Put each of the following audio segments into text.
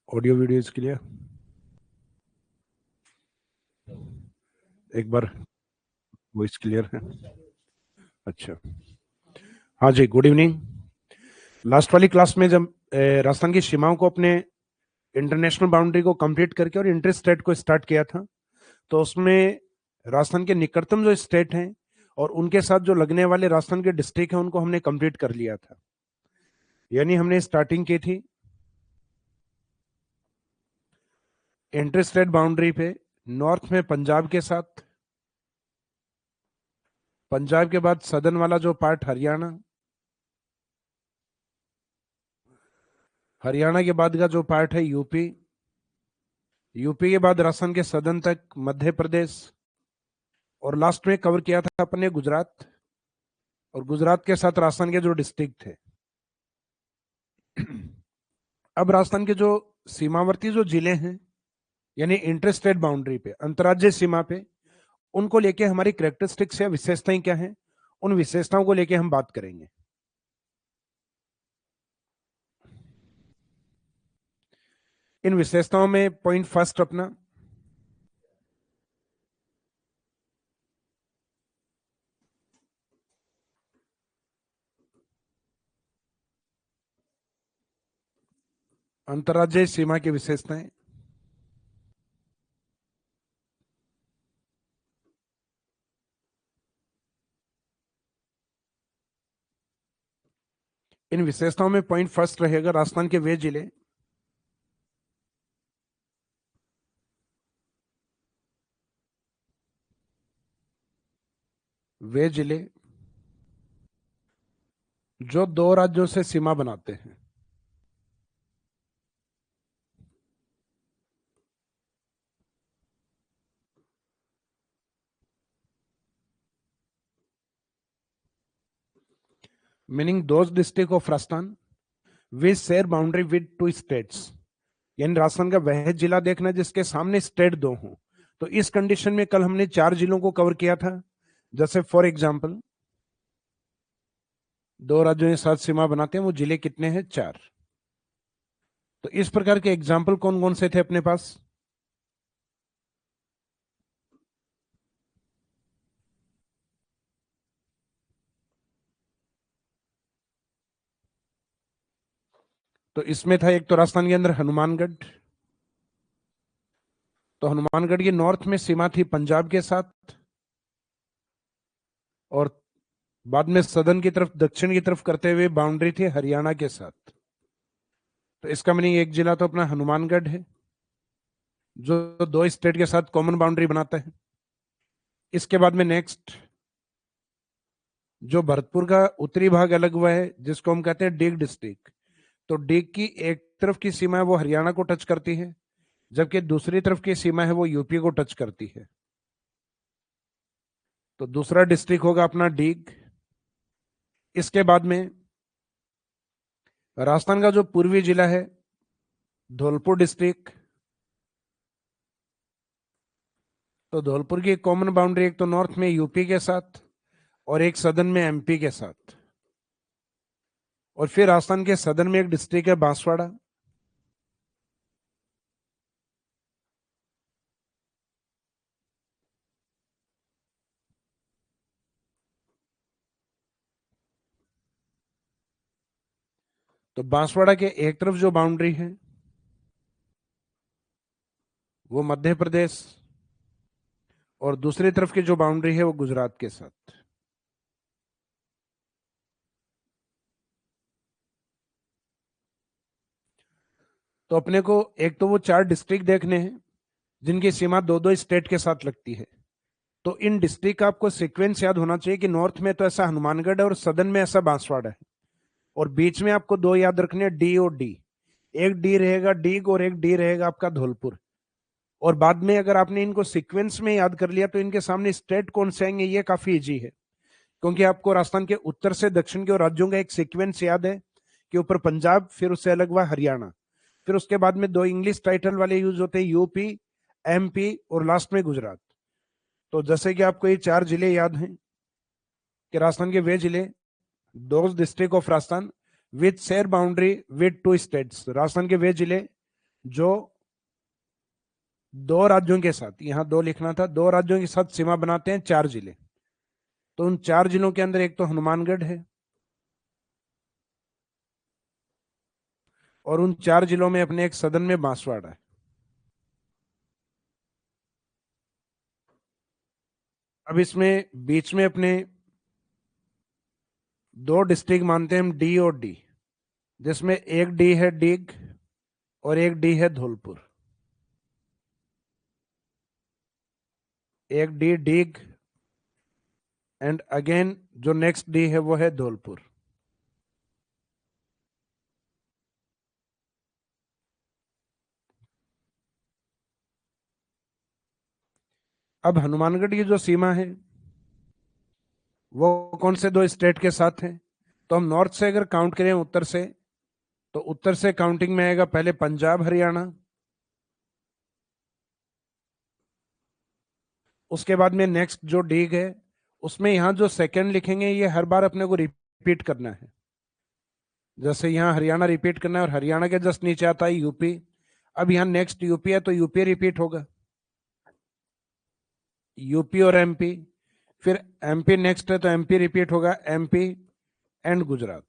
Audio video इसके लिए एक बार वॉइस क्लियर है? अच्छा, हाँ जी, गुड इवनिंग। लास्ट वाली क्लास में जब राजस्थान की सीमाओं को अपने इंटरनेशनल बाउंड्री को कंप्लीट करके और इंटर स्टेट को स्टार्ट किया था, तो उसमें राजस्थान के निकटतम जो स्टेट हैं और उनके साथ जो लगने वाले राजस्थान के डिस्ट्रिक्ट हैं उनको हमने कंप्लीट कर लिया था। यानी हमने स्टार्टिंग की थी इंटर स्टेट बाउंड्री पे नॉर्थ में पंजाब के साथ, पंजाब के बाद सदर्न वाला जो पार्ट हरियाणा, हरियाणा के बाद का जो पार्ट है यूपी, यूपी के बाद राजस्थान के सदर्न तक मध्य प्रदेश, और लास्ट में कवर किया था अपने गुजरात, और गुजरात के साथ राजस्थान के जो डिस्ट्रिक्ट थे। अब राजस्थान के जो सीमावर्ती जो जिले हैं यानी इंटर स्टेट बाउंड्री पे, अंतर्राज्यीय सीमा पे, उनको लेके हमारी कैरेक्टरिस्टिक्स या विशेषताएं क्या हैं, उन विशेषताओं को लेके हम बात करेंगे। इन विशेषताओं में पॉइंट फर्स्ट अपना अंतर्राज्यीय सीमा की विशेषताएं। इन विशेषताओं में पॉइंट फर्स्ट रहेगा राजस्थान के वे जिले वे जिले जो दो राज्यों से सीमा बनाते हैं। Meaning those district of Rajasthan which share boundary with two states. यानी राजस्थान का वह जिला देखना जिसके सामने स्टेट दो हों। तो इस कंडीशन में कल हमने 4 जिलों को कवर किया था। जैसे फॉर एग्जांपल दो राज्यों के साथ सीमा बनाते हैं, वो जिले कितने हैं? 4। तो इस प्रकार के एग्जाम्पल कौन कौन से थे अपने पास? तो इसमें था एक तो राजस्थान के अंदर हनुमानगढ़। तो हनुमानगढ़ की नॉर्थ में सीमा थी पंजाब के साथ, और बाद में सदन की तरफ, दक्षिण की तरफ करते हुए बाउंड्री थी हरियाणा के साथ। तो इसका मीनिंग एक जिला तो अपना हनुमानगढ़ है जो दो स्टेट के साथ कॉमन बाउंड्री बनाता है। इसके बाद में नेक्स्ट जो भरतपुर का उत्तरी भाग अलग हुआ है जिसको हम कहते हैं डीग डिस्ट्रिक्ट। तो डीग की एक तरफ की सीमा है वो हरियाणा को टच करती है, जबकि दूसरी तरफ की सीमा है वो यूपी को टच करती है। तो दूसरा डिस्ट्रिक्ट होगा अपना डीग। इसके बाद में राजस्थान का जो पूर्वी जिला है धौलपुर डिस्ट्रिक्ट। तो धौलपुर की कॉमन बाउंड्री एक तो नॉर्थ में यूपी के साथ और एक सदन में एमपी के साथ। और फिर राजस्थान के सदन में एक डिस्ट्रिक्ट है बांसवाड़ा। तो बांसवाड़ा के एक तरफ जो बाउंड्री है वो मध्य प्रदेश, और दूसरी तरफ की जो बाउंड्री है वो गुजरात के साथ। तो अपने को एक तो वो 4 डिस्ट्रिक्ट देखने हैं जिनकी सीमा दो दो स्टेट के साथ लगती है। तो इन डिस्ट्रिक्ट का आपको सीक्वेंस याद होना चाहिए कि नॉर्थ में तो ऐसा हनुमानगढ़ है और सदन में ऐसा बांसवाड़ा है, और बीच में आपको 2 याद रखने हैं, डी और डी। एक डी रहेगा डीग और एक डी रहेगा आपका धौलपुर। और बाद में अगर आपने इनको सीक्वेंस में याद कर लिया तो इनके सामने स्टेट कौन से आएंगे ये काफी इजी है, क्योंकि आपको राजस्थान के उत्तर से दक्षिण के राज्यों का एक सीक्वेंस याद है कि ऊपर पंजाब, फिर उससे अलग हुआ हरियाणा, फिर उसके बाद में 2 इंग्लिश टाइटल वाले यूज होते हैं, यूपी, एमपी, और लास्ट में गुजरात। तो जैसे कि आपको ये 4 जिले याद हैं कि राजस्थान के वे जिले, those district of Rajasthan with share boundary with 2 states. Rajasthan के वे जिले जो दो राज्यों के साथ, यहां दो लिखना था, दो राज्यों के साथ सीमा बनाते हैं 4 जिले। तो उन 4 जिलों के अंदर एक तो हनुमानगढ़ है, और उन 4 जिलों में अपने एक सदन में बांसवाड़ा है। अब इसमें बीच में अपने दो डिस्ट्रिक्ट मानते हैं हम, डी और डी, जिसमें एक डी है डीग और एक डी है धौलपुर। एक डी डीग एंड अगेन जो नेक्स्ट डी है वो है धौलपुर। अब हनुमानगढ़ की जो सीमा है वो कौन से दो स्टेट के साथ है? तो हम नॉर्थ से अगर काउंट करें उत्तर से, तो उत्तर से काउंटिंग में आएगा पहले पंजाब हरियाणा, उसके बाद में नेक्स्ट जो डीग है, उसमें यहां जो सेकंड लिखेंगे ये हर बार अपने को रिपीट करना है। जैसे यहाँ हरियाणा रिपीट करना है और हरियाणा के जस्ट नीचे आता है यूपी। अब यहाँ नेक्स्ट यूपी है तो यूपी रिपीट होगा, यूपी और एमपी। फिर एमपी नेक्स्ट है तो एमपी रिपीट होगा, एमपी एंड गुजरात।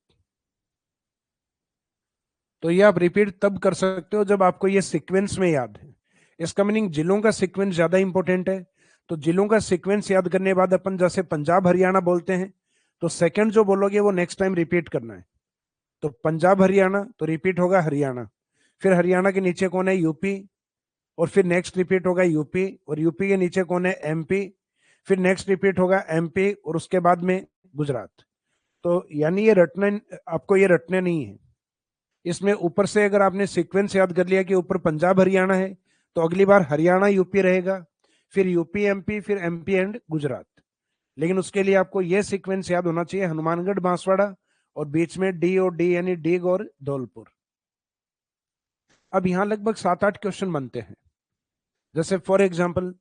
तो ये आप रिपीट तब कर सकते हो जब आपको ये सीक्वेंस में याद है। इसका मीनिंग जिलों का सीक्वेंस ज्यादा इंपॉर्टेंट है। तो जिलों का सीक्वेंस याद करने के बाद अपन जैसे पंजाब हरियाणा बोलते हैं, तो सेकंड जो बोलोगे वो नेक्स्ट टाइम रिपीट करना है। तो पंजाब हरियाणा तो रिपीट होगा हरियाणा, फिर हरियाणा के नीचे कौन है? यूपी, और फिर नेक्स्ट रिपीट होगा यूपी, और यूपी के नीचे कौन है? एमपी, फिर नेक्स्ट रिपीट होगा एमपी, और उसके बाद में गुजरात। तो यानी ये रटना, आपको ये रटने नहीं है। इसमें ऊपर से अगर आपने सीक्वेंस याद कर लिया कि ऊपर पंजाब हरियाणा है, तो अगली बार हरियाणा यूपी रहेगा, फिर यूपी एमपी, फिर एमपी एंड गुजरात। लेकिन उसके लिए आपको यह सीक्वेंस याद होना चाहिए, हनुमानगढ़ बांसवाड़ा, और बीच में डी और डी यानी डीग और धौलपुर। अब यहां लगभग 7-8 क्वेश्चन बनते हैं। जैसे फॉर एग्जाम्पल,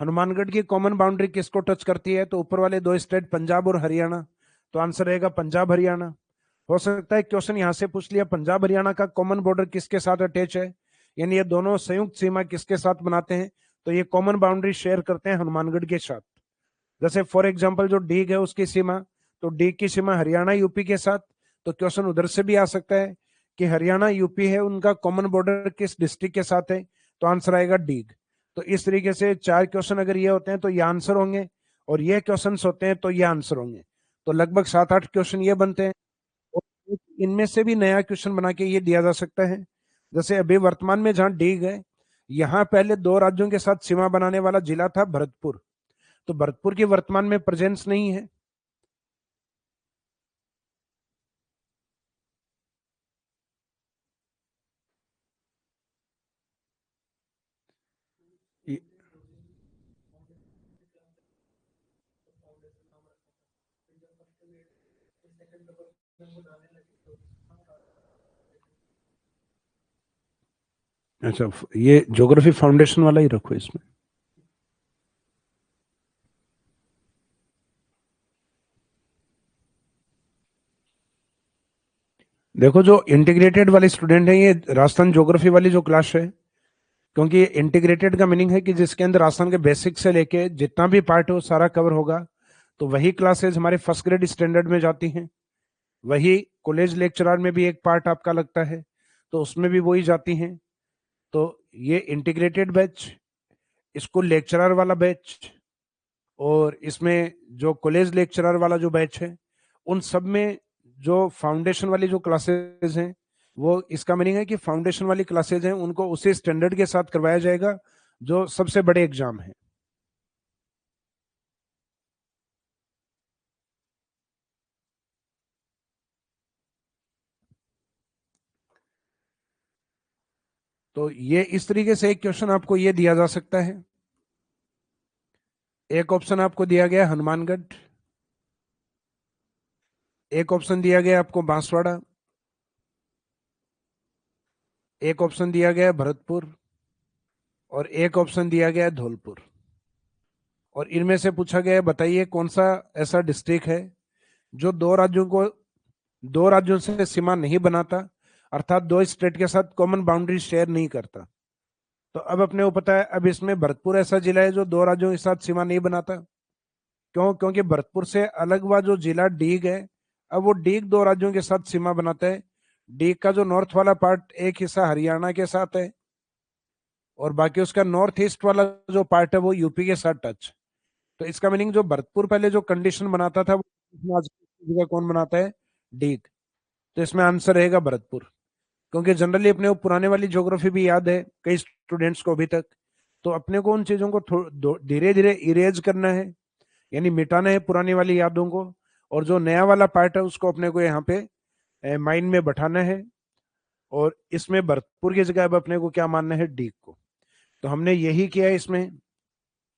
हनुमानगढ़ की कॉमन बाउंड्री किसको टच करती है? तो ऊपर वाले दो स्टेट पंजाब और हरियाणा, तो आंसर रहेगा पंजाब हरियाणा। हो सकता है क्वेश्चन यहां से पूछ लिया पंजाब हरियाणा का कॉमन बॉर्डर किसके साथ अटैच है, यानी ये दोनों संयुक्त सीमा किसके साथ बनाते हैं? तो ये कॉमन बाउंड्री शेयर करते हैं हनुमानगढ़ के साथ। जैसे फॉर एग्जाम्पल जो डीग है उसकी सीमा, तो डीग की सीमा हरियाणा यूपी के साथ। तो क्वेश्चन उधर से भी आ सकता है कि हरियाणा यूपी है, उनका कॉमन बॉर्डर किस डिस्ट्रिक्ट के साथ है? तो आंसर आएगा डीग। तो इस तरीके से 4 क्वेश्चन अगर ये होते हैं तो ये आंसर होंगे, और ये क्वेश्चन होते हैं तो ये आंसर होंगे। तो लगभग 7-8 क्वेश्चन ये बनते हैं। और इनमें से भी नया क्वेश्चन बना के ये दिया जा सकता है। जैसे अभी वर्तमान में जहां डीग है, यहाँ पहले दो राज्यों के साथ सीमा बनाने वाला जिला था भरतपुर, तो भरतपुर की वर्तमान में प्रेजेंस नहीं है। अच्छा, ये ज्योग्राफी फाउंडेशन वाला ही रखो इसमें। देखो, जो इंटीग्रेटेड वाले स्टूडेंट हैं, ये राजस्थान ज्योग्राफी वाली जो क्लास है, क्योंकि इंटीग्रेटेड का मीनिंग है कि जिसके अंदर राजस्थान के बेसिक से लेके जितना भी पार्ट हो सारा कवर होगा। तो वही क्लासेज हमारे फर्स्ट ग्रेड स्टैंडर्ड में जाती हैं, वही कॉलेज लेक्चरर में भी एक पार्ट आपका लगता है, तो उसमें भी वही जाती हैं। तो ये इंटीग्रेटेड बैच, स्कूल लेक्चरर वाला बैच, और इसमें जो कॉलेज लेक्चरर वाला जो बैच है, उन सब में जो फाउंडेशन वाली जो क्लासेस हैं, वो इसका मीनिंग है कि फाउंडेशन वाली क्लासेज हैं उनको उसी स्टैंडर्ड के साथ करवाया जाएगा जो सबसे बड़े एग्जाम है। तो ये इस तरीके से एक क्वेश्चन आपको ये दिया जा सकता है। एक ऑप्शन आपको दिया गया हनुमानगढ़, एक ऑप्शन दिया गया आपको बांसवाड़ा, एक ऑप्शन दिया गया भरतपुर, और एक ऑप्शन दिया गया धौलपुर। और इनमें से पूछा गया है बताइए कौन सा ऐसा डिस्ट्रिक्ट है जो दो राज्यों से सीमा नहीं बनाता, अर्थात दो स्टेट के साथ कॉमन बाउंड्री शेयर नहीं करता। तो अब अपने को पता है, अब इसमें भरतपुर ऐसा जिला है जो दो राज्यों के साथ सीमा नहीं बनाता। क्यों? क्योंकि भरतपुर से अलग हुआ जो जिला डीग है, अब वो डीग दो राज्यों के साथ सीमा बनाता है। डीग का जो नॉर्थ वाला पार्ट एक हिस्सा हरियाणा के साथ है, और बाकी उसका नॉर्थ ईस्ट वाला जो पार्ट है वो यूपी के साथ टच। तो इसका मीनिंग जो भरतपुर पहले जो कंडीशन बनाता था वो आज की जगह कौन बनाता है? डीग। तो इसमें आंसर रहेगा भरतपुर। क्योंकि जनरली अपने को पुराने वाली ज्योग्राफी भी याद है कई स्टूडेंट्स को अभी तक। तो अपने को उन चीजों को धीरे धीरे इरेज करना है, यानी मिटाना है पुरानी वाली यादों को, और जो नया वाला पार्ट है उसको अपने को यहाँ पे माइंड में बैठाना है। और इसमें भरतपुर की जगह अब अपने को क्या मानना है? डीग को। तो हमने यही किया है इसमें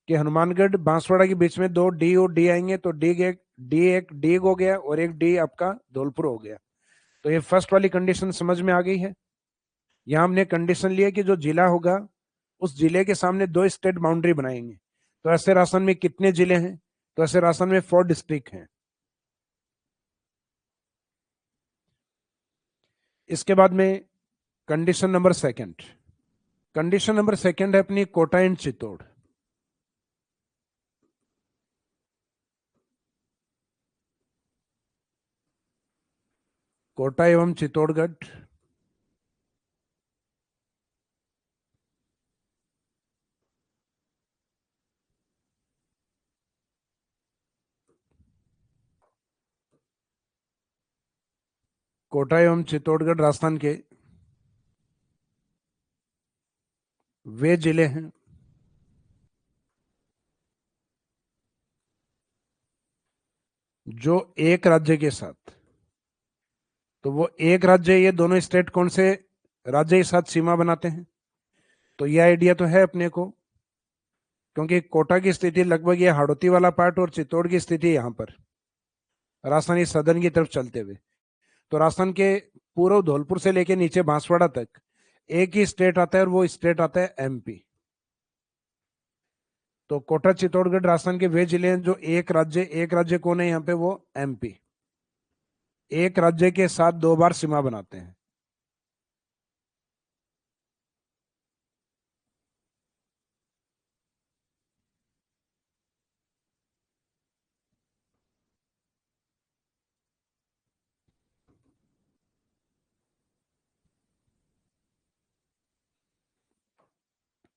कि हनुमानगढ़ बांसवाड़ा के बीच में दो डी और डी आएंगे, तो एक डीग हो गया और एक डी आपका धौलपुर हो गया। तो ये फर्स्ट वाली कंडीशन समझ में आ गई है। यहाँ हमने कंडीशन लिया कि जो जिला होगा उस जिले के सामने दो स्टेट बाउंड्री बनाएंगे। तो ऐसे राजस्थान में कितने जिले हैं? तो ऐसे राजस्थान में 4 डिस्ट्रिक्ट हैं। इसके बाद में condition number second. Condition number second है अपनी कोटा एंड चित्तौड़। कोटा एवं चित्तौड़गढ़ कोटा एवं चित्तौड़गढ़ राजस्थान के वे जिले हैं जो एक राज्य के साथ, तो वो एक राज्य, ये दोनों स्टेट कौन से राज्य के साथ सीमा बनाते हैं? तो ये आइडिया तो है अपने को, क्योंकि कोटा की स्थिति लगभग ये हाड़ौती वाला पार्ट और चित्तौड़ की स्थिति यहाँ पर राजस्थानी सदन की तरफ चलते हुए। तो राजस्थान के पूर्व धौलपुर से लेके नीचे बांसवाड़ा तक एक ही स्टेट आता है, और वो स्टेट आता है एमपी। तो कोटा चित्तौड़गढ़ राजस्थान के वे जिले हैं जो एक राज्य कौन है यहाँ पे? वो एमपी। एक राज्य के साथ दो बार सीमा बनाते हैं।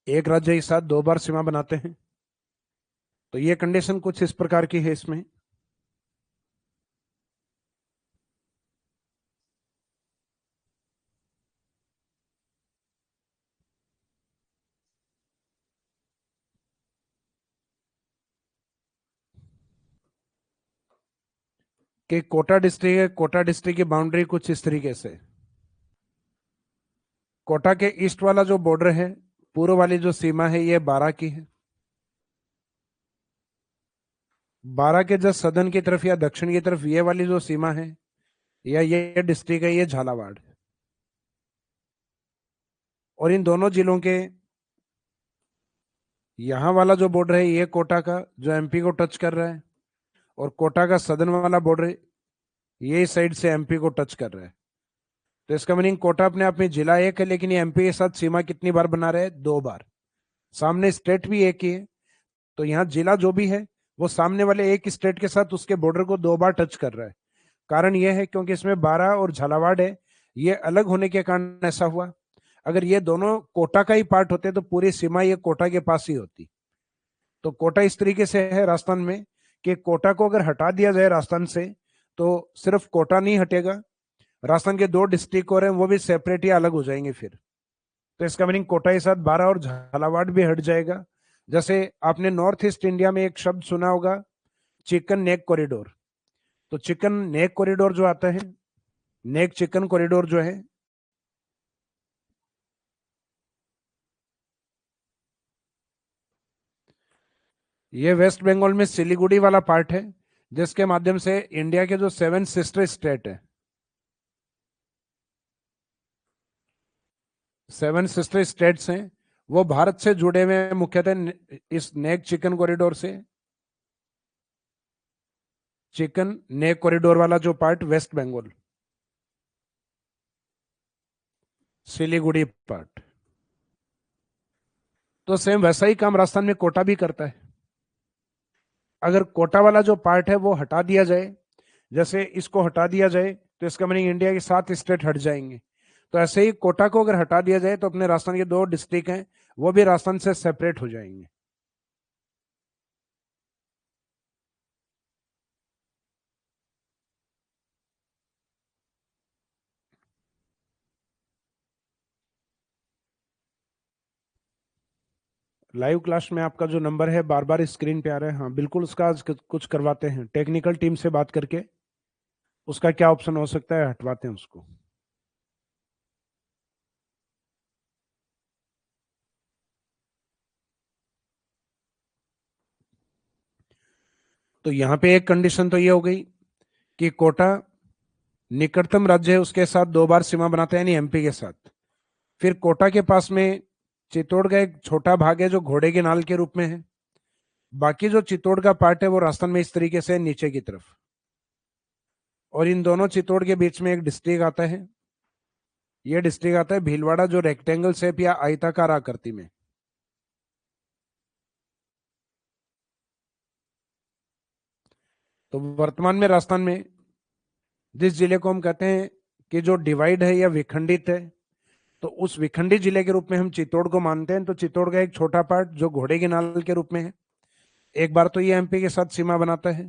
एक राज्य के साथ दो बार सीमा बनाते हैं। तो ये कंडीशन कुछ इस प्रकार की है इसमें कि कोटा डिस्ट्रिक्ट है, कोटा डिस्ट्रिक्ट की बाउंड्री कुछ इस तरीके से। कोटा के ईस्ट वाला जो बॉर्डर है, पूर्व वाली जो सीमा है, ये 12 की है। 12 के जस्ट सदन की तरफ या दक्षिण की तरफ ये वाली जो सीमा है, या ये डिस्ट्रिक्ट है, ये झालावाड़। और इन दोनों जिलों के यहाँ वाला जो बॉर्डर है, ये कोटा का जो एमपी को टच कर रहा है, और कोटा का सदन वाला बॉर्डर ये इस साइड से एमपी को टच कर रहा है। तो इसका मीनिंग कोटा अपने आप में जिला एक है, लेकिन ये एमपी के साथ सीमा कितनी बार बना रहा है? 2 बार। सामने स्टेट भी एक ही है, तो यहाँ जिला जो भी है वो सामने वाले एक स्टेट के साथ उसके बॉर्डर को 2 बार टच कर रहा है। कारण यह है क्योंकि इसमें 12 और झालावाड़ है, ये अलग होने के कारण ऐसा हुआ। अगर ये दोनों कोटा का ही पार्ट होते तो पूरी सीमा ये कोटा के पास ही होती। तो कोटा इस तरीके से है राजस्थान में कि कोटा को अगर हटा दिया जाए राजस्थान से, तो सिर्फ कोटा नहीं हटेगा, राजस्थान के 2 डिस्ट्रिक्ट और हैं वो भी सेपरेट या अलग हो जाएंगे फिर। तो इसका मीनिंग कोटा के साथ 12 और झालावाड़ भी हट जाएगा। जैसे आपने नॉर्थ ईस्ट इंडिया में एक शब्द सुना होगा, चिकन नेक कॉरिडोर। तो चिकन नेक कॉरिडोर जो आता है, नेक चिकन कॉरिडोर जो है, ये वेस्ट बंगाल में सिलीगुड़ी वाला पार्ट है, जिसके माध्यम से इंडिया के जो 7 सिस्टर स्टेट है, 7 सिस्टर स्टेट्स हैं, वो भारत से जुड़े हुए हैं मुख्यतः इस नेक चिकन कॉरिडोर से। चिकन नेक कॉरिडोर वाला जो part west Bengal, Siliguri part. तो सेम वैसा ही काम राजस्थान में कोटा भी करता है। अगर कोटा वाला जो पार्ट है वो हटा दिया जाए, जैसे इसको हटा दिया जाए तो इसका मीनिंग इंडिया के 7 स्टेट हट जाएंगे। तो ऐसे ही कोटा को अगर हटा दिया जाए तो अपने राजस्थान के 2 डिस्ट्रिक्ट हैं वो भी राजस्थान से सेपरेट हो जाएंगे। लाइव क्लास में आपका जो नंबर है बार बार स्क्रीन पे आ रहा है, हाँ बिल्कुल उसका आज कुछ करवाते हैं, टेक्निकल टीम से बात करके उसका क्या ऑप्शन हो सकता है हटवाते हैं उसको। तो यहाँ पे एक कंडीशन तो ये हो गई कि कोटा निकटतम राज्य है उसके साथ 2 बार सीमा बनाते हैं, यानी एमपी के साथ। फिर कोटा के पास में चित्तौड़ का एक छोटा भाग है जो घोड़े के नाल के रूप में है। बाकी जो चित्तौड़ का पार्ट है वो राजस्थान में इस तरीके से नीचे की तरफ, और इन दोनों चित्तौड़ के बीच में एक डिस्ट्रिक्ट आता है। ये डिस्ट्रिक्ट आता है भीलवाड़ा, जो रेक्टेंगल शेप या आयताकार आकृति में। तो वर्तमान में राजस्थान में जिस जिले को हम कहते हैं कि जो डिवाइड है या विखंडित है, तो उस विखंडित जिले के रूप में हम चित्तौड़ को मानते हैं। तो चित्तौड़ का एक छोटा पार्ट जो घोड़े के नाल के रूप में है, एक बार तो ये एमपी के साथ सीमा बनाता है।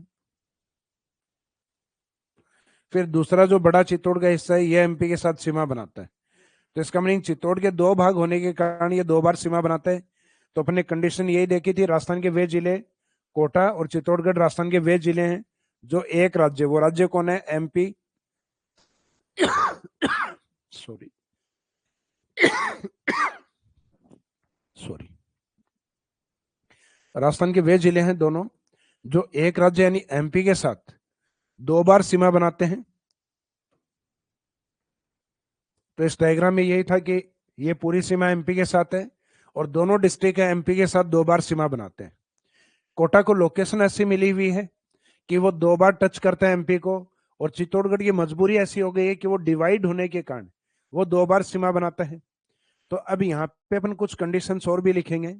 फिर दूसरा जो बड़ा चित्तौड़ का हिस्सा है ये एमपी के साथ सीमा बनाता है। तो इसका मीनिंग चित्तौड़ के 2 भाग होने के कारण ये 2 बार सीमा बनाता है। तो अपने कंडीशन यही देखी थी, राजस्थान के वे जिले कोटा और चित्तौड़गढ़ राजस्थान के वे जिले हैं जो एक राज्य, वो राज्य कौन है? एमपी। सॉरी सॉरी राजस्थान के वे जिले हैं दोनों जो एक राज्य यानी एमपी के साथ 2 बार सीमा बनाते हैं। तो इस डायग्राम में यही था कि ये पूरी सीमा एमपी के साथ है और दोनों डिस्ट्रिक्ट है एमपी के साथ 2 बार सीमा बनाते हैं। कोटा को लोकेशन ऐसी मिली हुई है कि वो 2 बार टच करता है एमपी को, और चित्तौड़गढ़ की मजबूरी ऐसी हो गई है कि वो डिवाइड होने के कारण वो 2 बार सीमा बनाता है। तो अब यहाँ पे अपन कुछ कंडीशंस और भी लिखेंगे,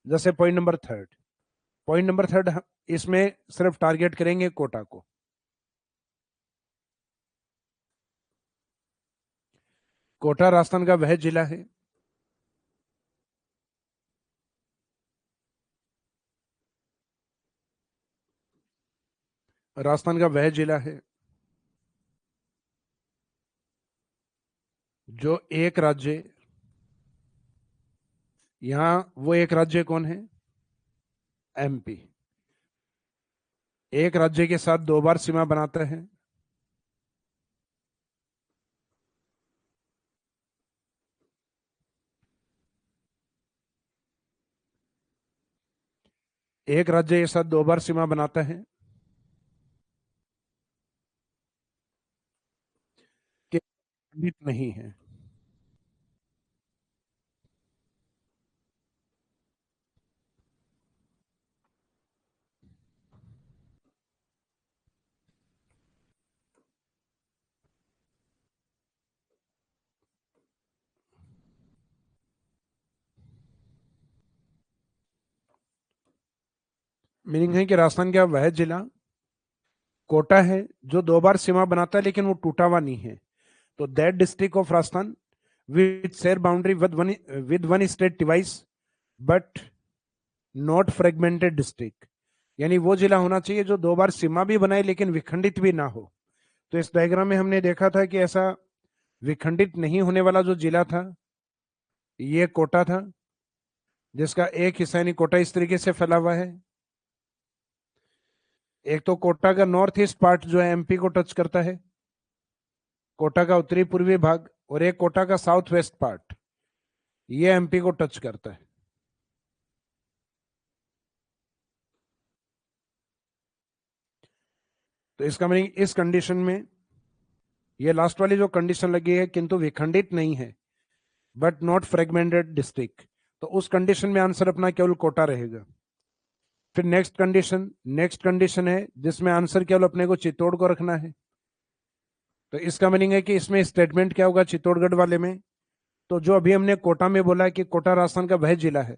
जैसे पॉइंट नंबर थर्ड इसमें सिर्फ टारगेट करेंगे कोटा को। कोटा राजस्थान का वह जिला है राजस्थान का वह जिला है जो एक राज्य, यहां वो एक राज्य कौन है? एमपी। एक राज्य के साथ 2 बार सीमा बनाता है। एक राज्य के साथ 2 बार सीमा बनाता है कि खंडित नहीं है। मीनिंग है कि राजस्थान का वह जिला कोटा है जो 2 बार सीमा बनाता है लेकिन वो टूटा हुआ नहीं है। तो that district of Rajasthan with share boundary with one state device but not fragmented district, यानी वो जिला होना चाहिए जो 2 बार सीमा भी बनाए लेकिन विखंडित भी ना हो। तो इस डायग्राम में हमने देखा था कि ऐसा विखंडित नहीं होने वाला जो जिला था ये कोटा था, जिसका एक हिस्सा यानी कोटा इस तरीके से फैला हुआ है। एक तो कोटा का नॉर्थ ईस्ट पार्ट जो है एमपी को टच करता है, कोटा का उत्तरी पूर्वी भाग, और एक कोटा का साउथ वेस्ट पार्ट ये एमपी को टच करता है। तो इसका मीनिंग इस कंडीशन में ये लास्ट वाली जो कंडीशन लगी है किंतु विखंडित नहीं है बट नॉट फ्रेगमेंटेड डिस्ट्रिक्ट, तो उस कंडीशन में आंसर अपना केवल कोटा रहेगा। फिर नेक्स्ट कंडीशन है जिसमें आंसर केवल अपने को चित्तौड़ को रखना है। तो इसका मीनिंग है कि इसमें स्टेटमेंट क्या होगा चित्तौड़गढ़ वाले में तो जो अभी हमने कोटा में बोला है कि कोटा राजस्थान का वह जिला है,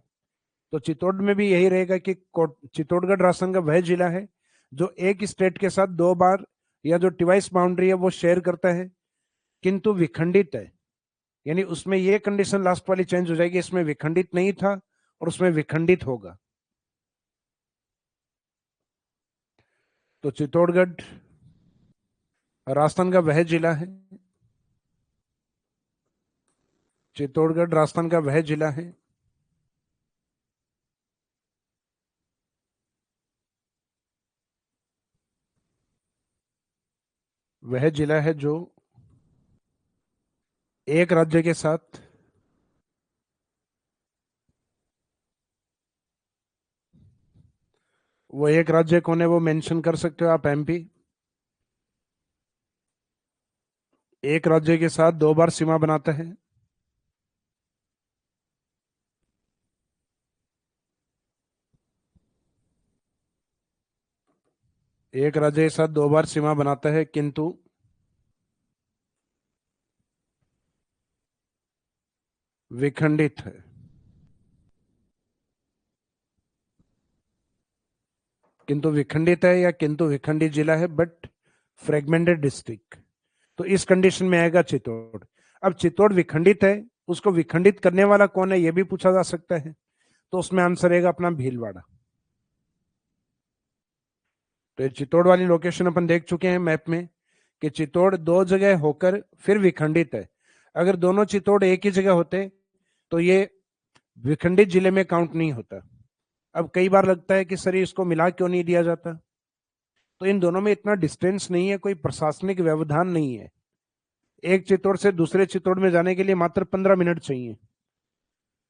तो चित्तौड़ में भी यही रहेगा कि चित्तौड़गढ़ राजस्थान का वह जिला है जो एक स्टेट के साथ दो बार या जो डिवाइस बाउंड्री है वो शेयर करता है, किंतु विखंडित है। यानी उसमें ये कंडीशन लास्ट वाली चेंज हो जाएगी, इसमें विखंडित नहीं था और उसमें विखंडित होगा। तो चित्तौड़गढ़ राजस्थान का वह जिला है, चित्तौड़गढ़ राजस्थान का वह जिला है वह जिला है जो एक राज्य के साथ वो एक राज्य कौन है वो मेंशन कर सकते हो आप, एमपी। एक राज्य के साथ दो बार सीमा बनाता है, एक राज्य के साथ दो बार सीमा बनाता है किंतु विखंडित है। किंतु विखंडित है या किंतु विखंडित जिला है बट फ्रेगमेंटेड डिस्ट्रिक्ट। तो इस कंडीशन में आएगा चित्तौड़। अब चित्तौड़ विखंडित है, उसको विखंडित करने वाला कौन है यह भी पूछा जा सकता है, तो उसमें आंसर रहेगा अपना भीलवाड़ा। तो ये चित्तौड़ वाली लोकेशन अपन देख चुके हैं मैप में कि चित्तौड़ दो जगह होकर फिर विखंडित है। अगर दोनों चित्तौड़ एक ही जगह होते तो ये विखंडित जिले में काउंट नहीं होता। अब कई बार लगता है कि सर इसको मिला क्यों नहीं दिया जाता, तो इन दोनों में इतना डिस्टेंस नहीं है, कोई प्रशासनिक व्यवधान नहीं है। एक चित्तौड़ से दूसरे चित्तौड़ में जाने के लिए मात्र 15 मिनट चाहिए,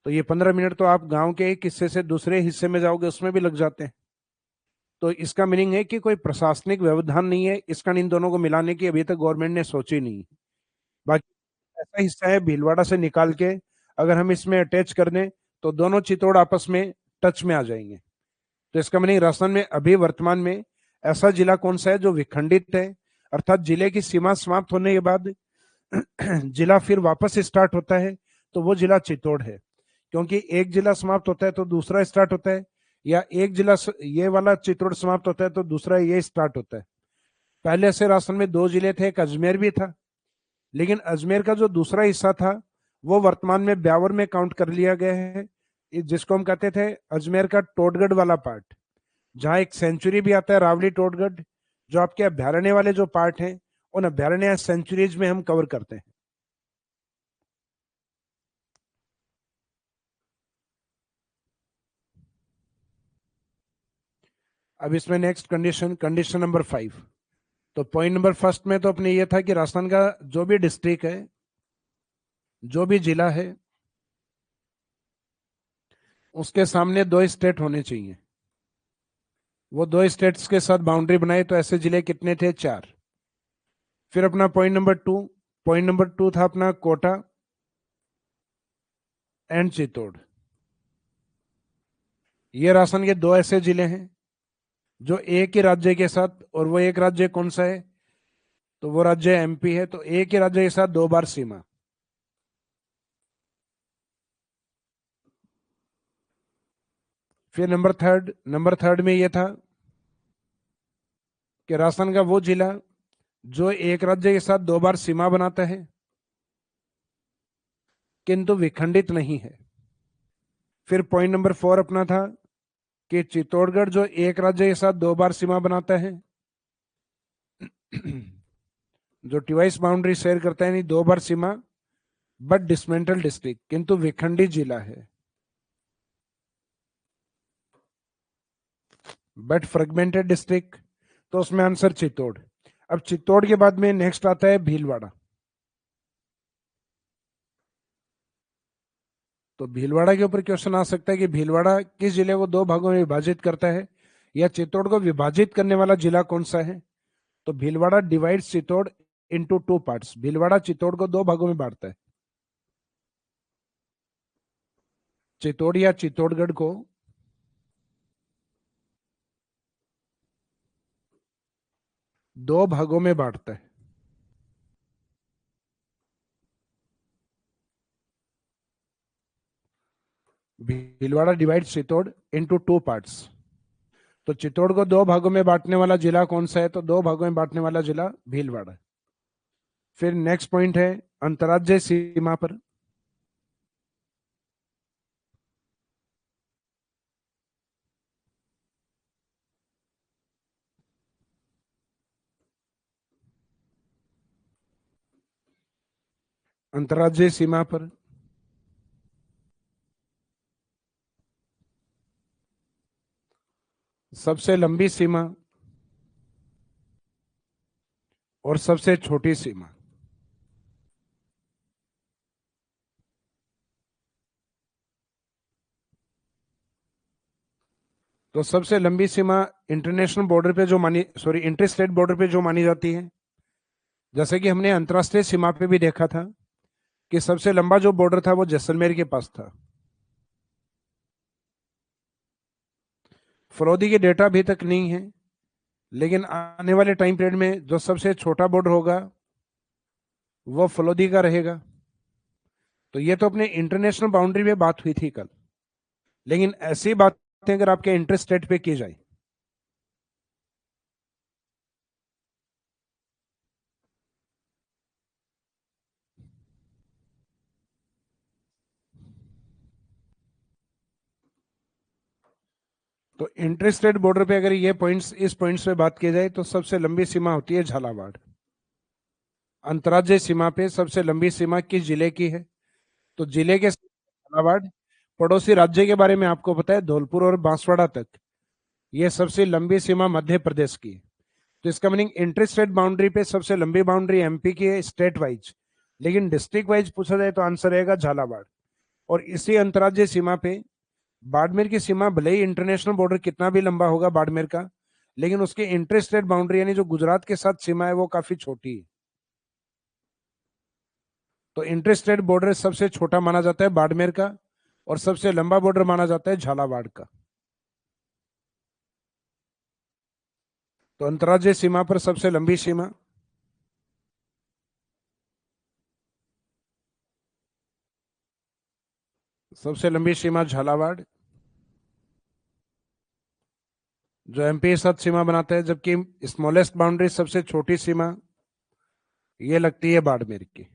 तो ये 15 मिनट तो आप गांव के एक हिस्से से दूसरे हिस्से में जाओगे उसमें भी लग जाते हैं। तो इसका मीनिंग है कि कोई प्रशासनिक व्यवधान नहीं है, इसका इन दोनों को मिलाने की अभी तक गवर्नमेंट ने सोची नहीं। बाकी ऐसा हिस्सा है भीलवाड़ा से निकाल के अगर हम इसमें अटैच कर दें तो दोनों चित्तौड़ आपस में टच में आ जाएंगे। तो इसका मीनिंग राजस्थान में अभी वर्तमान में ऐसा जिला कौन सा है जो विखंडित है, अर्थात जिले की सीमा समाप्त होने के बाद जिला फिर वापस स्टार्ट होता है, तो वो जिला चित्तौड़ है। क्योंकि एक जिला समाप्त होता है तो दूसरा स्टार्ट होता है, या एक जिला ये वाला चित्तौड़ समाप्त होता है तो दूसरा ये स्टार्ट होता है। पहले से राजस्थान में दो जिले थे, एक अजमेर भी था, लेकिन अजमेर का जो दूसरा हिस्सा था वो वर्तमान में ब्यावर में काउंट कर लिया गया है, जिसको हम कहते थे अजमेर का टोटगढ़ वाला पार्ट, जहाँ एक सेंचुरी भी आता है रावली टोटगढ़, जो आपके अभ्यारण्य वाले जो पार्ट हैं उन अभ्यारण्य सेंचुरीज में हम कवर करते हैं। अब इसमें नेक्स्ट कंडीशन, कंडीशन नंबर 5। तो पॉइंट नंबर फर्स्ट में तो अपने ये था कि राजस्थान का जो भी डिस्ट्रिक्ट है, जो भी जिला है, उसके सामने दो स्टेट होने चाहिए। वो दो स्टेट्स के साथ बाउंड्री बनाए, तो ऐसे जिले कितने थे? 4। फिर अपना पॉइंट नंबर टू था अपना कोटा एंड चित्तौड़। ये राजस्थान के दो ऐसे जिले हैं जो एक ही राज्य के साथ, और वो एक राज्य कौन सा है? तो वो राज्य एमपी है। तो एक ही राज्य के साथ दो बार सीमा। फिर नंबर थर्ड में ये था कि राजस्थान का वो जिला जो एक राज्य के साथ दो बार सीमा बनाता है किंतु विखंडित नहीं है। फिर पॉइंट नंबर 4 अपना था कि चित्तौड़गढ़ जो एक राज्य के साथ दो बार सीमा बनाता है, जो डिवाइस बाउंड्री शेयर करता है, नहीं दो बार सीमा, बट डिसमेंटल डिस्ट्रिक्ट, किंतु विखंडित जिला है, बट फ्रेगमेंटेड डिस्ट्रिक्ट। तो उसमें आंसर चित्तौड़। अब चित्तौड़ के बाद में नेक्स्ट आता है भीलवाड़ा। तो भीलवाड़ा के ऊपर क्वेश्चन आ सकता है कि भीलवाड़ा किस जिले को दो भागों में विभाजित करता है, या चित्तौड़ को विभाजित करने वाला जिला कौन सा है? तो Bhilwara divides Chittor into 2 parts. Bhilwara Chittor को दो भागों में बांटता है। चित्तौड़ या चित्तौड़गढ़ को दो भागों में बांटता है। Bhilwara divides Chittor into two parts. तो चित्तौड़ को दो भागों में बांटने वाला जिला कौन सा है? तो दो भागों में बांटने वाला जिला भीलवाड़ा। फिर नेक्स्ट पॉइंट है अंतर्राज्यीय सीमा पर। अंतर्राज्यीय सीमा पर सबसे लंबी सीमा और सबसे छोटी सीमा। तो सबसे लंबी सीमा इंटरनेशनल बॉर्डर पे जो मानी, सॉरी, इंटर स्टेट बॉर्डर पे जो मानी जाती है, जैसे कि हमने अंतर्राष्ट्रीय सीमा पे भी देखा था कि सबसे लंबा जो बॉर्डर था वो जैसलमेर के पास था। फरौदी के डेटा अभी तक नहीं है, लेकिन आने वाले टाइम पीरियड में जो सबसे छोटा बॉर्डर होगा वो फलोदी का रहेगा। तो ये तो अपने इंटरनेशनल बाउंड्री में बात हुई थी कल, लेकिन ऐसी बातें अगर आपके इंटर स्टेट पे की जाए, तो इंटर स्टेट बॉर्डर पे अगर ये पॉइंट्स, इस पॉइंट्स पे बात की जाए तो सबसे लंबी सीमा होती है झालावाड़। अंतर्राज्यीय सीमा पे सबसे लंबी सीमा किस जिले की है? तो जिले के झालावाड़। पड़ोसी राज्य के बारे में आपको पता है, धौलपुर और बांसवाड़ा तक ये सबसे लंबी सीमा मध्य प्रदेश की है। तो इसका मीनिंग इंटर स्टेट बाउंड्री पे सबसे लंबी बाउंड्री एमपी की है स्टेट वाइज, लेकिन डिस्ट्रिक्ट वाइज पूछा जाए तो आंसर रहेगा झालावाड़। और इसी अंतर्राज्यीय सीमा पे बाड़मेर की सीमा, भले ही इंटरनेशनल बॉर्डर कितना भी लंबा होगा बाड़मेर का, लेकिन उसकी इंटर स्टेट बाउंड्री यानी जो गुजरात के साथ सीमा है वो काफी छोटी है। तो इंटर स्टेट बॉर्डर सबसे छोटा माना जाता है बाड़मेर का, और सबसे लंबा बॉर्डर माना जाता है झालावाड़ का। तो अंतर्राज्यीय सीमा पर सबसे लंबी सीमा, सबसे लंबी सीमा झालावाड़, जो एमपी के साथ सीमा बनाता है, जबकि स्मॉलेस्ट बाउंड्री, सबसे छोटी सीमा, ये लगती है बाड़मेर की।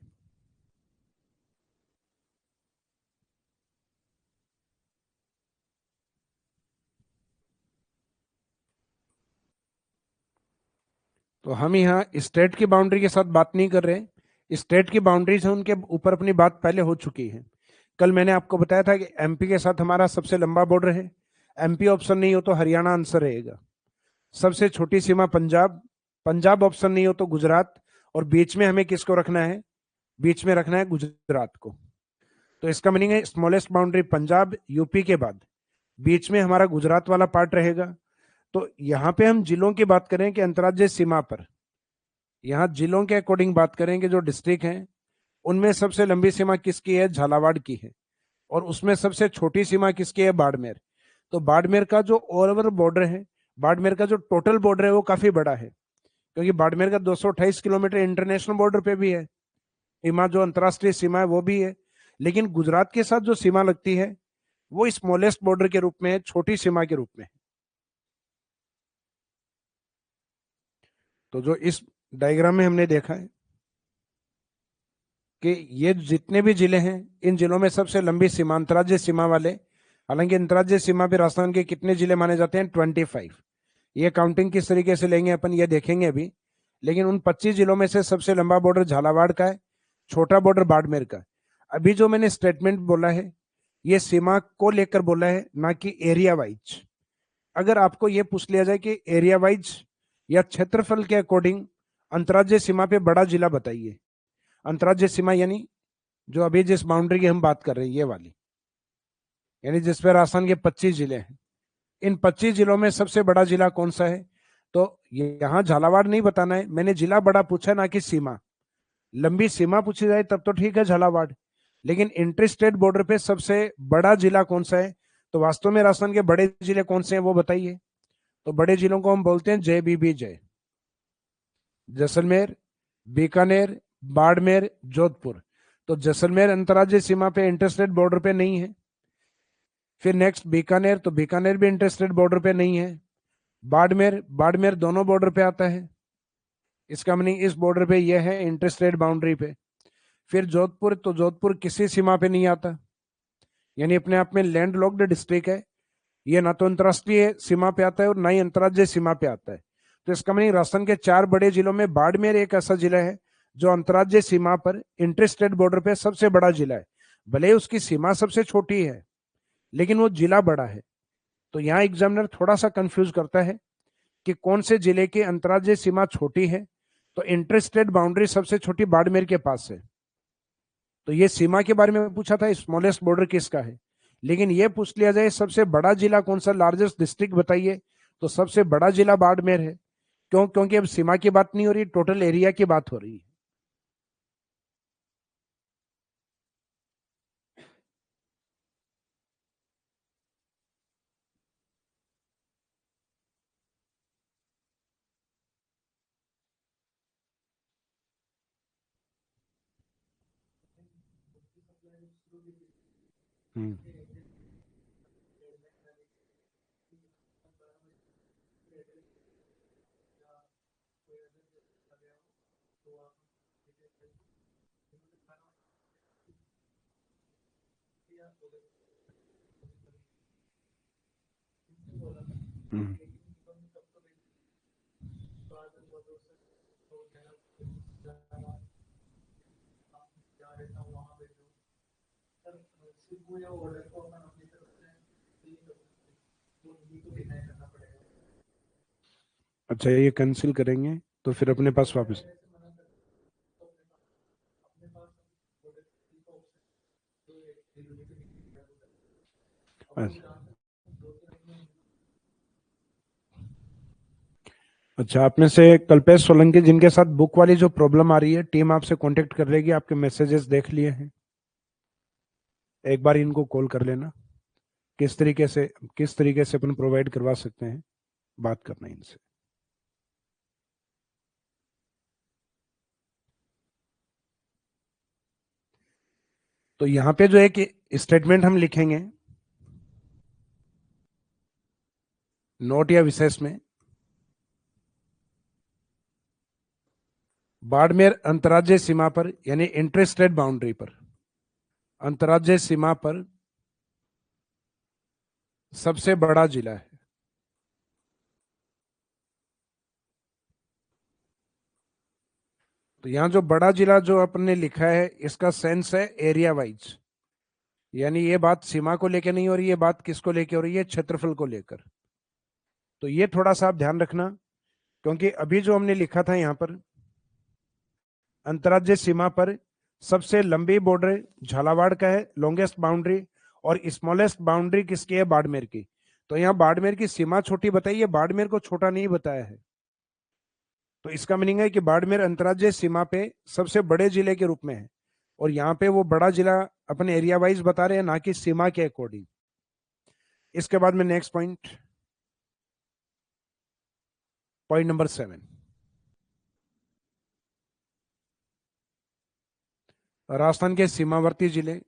तो हम यहाँ स्टेट की बाउंड्री के साथ बात नहीं कर रहे, स्टेट की बाउंड्री से उनके ऊपर अपनी बात पहले हो चुकी है। कल मैंने आपको बताया था कि एमपी के साथ हमारा सबसे लंबा बॉर्डर है। एमपी ऑप्शन नहीं हो तो हरियाणा आंसर रहेगा। सबसे छोटी सीमा पंजाब, पंजाब ऑप्शन नहीं हो तो गुजरात, और बीच में हमें किसको रखना है? बीच में रखना है गुजरात को। तो इसका मीनिंग है स्मॉलेस्ट बाउंड्री पंजाब, यूपी के बाद बीच में हमारा गुजरात वाला पार्ट रहेगा। तो यहाँ पे हम जिलों की बात करें कि अंतर्राज्यीय सीमा पर, यहाँ जिलों के अकॉर्डिंग बात करेंगे, जो डिस्ट्रिक्ट हैं उनमें सबसे लंबी सीमा किसकी है? झालावाड़ की है। और उसमें सबसे छोटी सीमा किसकी है? बाड़मेर। तो बाड़मेर का जो ओवरऑल बॉर्डर है, बाड़मेर का जो टोटल बॉर्डर है वो काफी बड़ा है, क्योंकि बाड़मेर का 228 किलोमीटर इंटरनेशनल बॉर्डर पे भी है, सीमा जो अंतर्राष्ट्रीय सीमा है वो भी है, लेकिन गुजरात के साथ जो सीमा लगती है वो स्मॉलेस्ट बॉर्डर के रूप में है, छोटी सीमा के रूप में। तो जो इस डायग्राम में हमने देखा है कि ये जितने भी जिले हैं, इन जिलों में सबसे लंबी सीमा अंतर्राज्यीय सीमा वाले, हालांकि अंतर्राज्यीय सीमा पे राजस्थान के कितने जिले माने जाते हैं? 25। ये काउंटिंग किस तरीके से लेंगे अपन ये देखेंगे अभी, लेकिन उन 25 जिलों में से सबसे लंबा बॉर्डर झालावाड़ का है, छोटा बॉर्डर बाड़मेर का है। अभी जो मैंने स्टेटमेंट बोला है ये सीमा को लेकर बोला है, ना कि एरिया वाइज। अगर आपको ये पूछ लिया जाए कि एरिया वाइज या क्षेत्रफल के अकॉर्डिंग अंतर्राज्यीय सीमा पे बड़ा जिला बताइए, अंतर्राज्यीय सीमा यानी जो अभी जिस बाउंड्री की हम बात कर रहे हैं ये वाली, यानी जिस पे राजस्थान के 25 जिले हैं, इन 25 जिलों में सबसे बड़ा जिला कौन सा है? तो यहाँ झालावाड़ नहीं बताना है, मैंने जिला बड़ा पूछा ना कि सीमा। लंबी सीमा पूछी जाए तब तो ठीक है झालावाड़, लेकिन इंटर स्टेट बॉर्डर पे सबसे बड़ा जिला कौन सा है? तो वास्तव में राजस्थान के बड़े जिले कौन से हैं वो बताइए। तो बड़े जिलों को हम बोलते हैं जय बीबी जय, जैसलमेर, बीकानेर, बाड़मेर, जोधपुर। तो जैसलमेर अंतर्राज्यीय सीमा पे इंटर स्टेट बॉर्डर पे नहीं है, फिर नेक्स्ट बीकानेर, तो बीकानेर भी इंटरस्टेट बॉर्डर पे नहीं है। बाड़मेर, बाड़मेर दोनों बॉर्डर पे आता है, इसका मीनिंग इस बॉर्डर पे यह है इंटरस्टेट बाउंड्री पे। फिर जोधपुर, तो जोधपुर किसी सीमा पे नहीं आता, यानी अपने आप में लैंड लॉक्ड डिस्ट्रिक्ट है, ये ना तो अंतरराष्ट्रीय सीमा पे आता है और ना ही अंतर्राज्यीय सीमा पे आता है। तो इसका मीनिंग राजस्थान के 4 बड़े जिलों में बाड़मेर एक ऐसा जिला है जो अंतर्राज्यीय सीमा पर इंटरस्टेट बॉर्डर पे सबसे बड़ा जिला है। भले ही उसकी सीमा सबसे छोटी है लेकिन वो जिला बड़ा है। तो यहाँ एग्जामिनर थोड़ा सा कंफ्यूज करता है कि कौन से जिले की अंतर्राज्यीय सीमा छोटी है, तो इंटरस्टेट बाउंड्री सबसे छोटी बाड़मेर के पास है। तो ये सीमा के बारे में पूछा था, स्मॉलेस्ट बॉर्डर किसका है, लेकिन ये पूछ लिया जाए सबसे बड़ा जिला कौन सा, लार्जेस्ट डिस्ट्रिक्ट बताइए, तो सबसे बड़ा जिला बाड़मेर है। क्यों? क्योंकि अब सीमा की बात नहीं हो रही, टोटल एरिया की बात हो रही है। हम्म। हम्म। अच्छा, ये कैंसिल करेंगे तो फिर अपने पास वापस। अच्छा। अच्छा, आप में से कल्पेश सोलंकी जिनके साथ बुक वाली जो प्रॉब्लम आ रही है, टीम आपसे कांटेक्ट कर लेगी, आपके मैसेजेस देख लिए हैं, एक बार इनको कॉल कर लेना, किस तरीके से अपन प्रोवाइड करवा सकते हैं, बात करना इनसे। तो यहाँ पे जो एक स्टेटमेंट हम लिखेंगे नोट या विशेष में, बाड़मेर अंतर्राज्यीय सीमा पर यानी इंटरस्टेट बाउंड्री पर, अंतर्राज्यीय सीमा पर सबसे बड़ा जिला है। तो यहां जो बड़ा जिला जो अपन ने लिखा है, इसका सेंस है एरिया वाइज, यानी ये बात सीमा को लेकर नहीं हो रही, ये बात किसको लेकर हो रही है, क्षेत्रफल को लेकर। तो ये थोड़ा सा आप ध्यान रखना, क्योंकि अभी जो हमने लिखा था यहां पर अंतर्राज्यीय सीमा पर सबसे लंबी बॉर्डर झालावाड़ का है, लॉन्गेस्ट बाउंड्री, और स्मॉलेस्ट बाउंड्री किसकी है, बाड़मेर की। तो यहाँ बाड़मेर की सीमा छोटी बताई है, बाड़मेर को छोटा नहीं बताया है। तो इसका मीनिंग है कि बाड़मेर अंतर्राज्यीय सीमा पे सबसे बड़े जिले के रूप में है, और यहाँ पे वो बड़ा जिला अपने एरिया वाइज बता रहे हैं, ना कि सीमा के अकॉर्डिंग। इसके बाद में next point, point number 7, Rajasthan के सीमावर्ती जिले।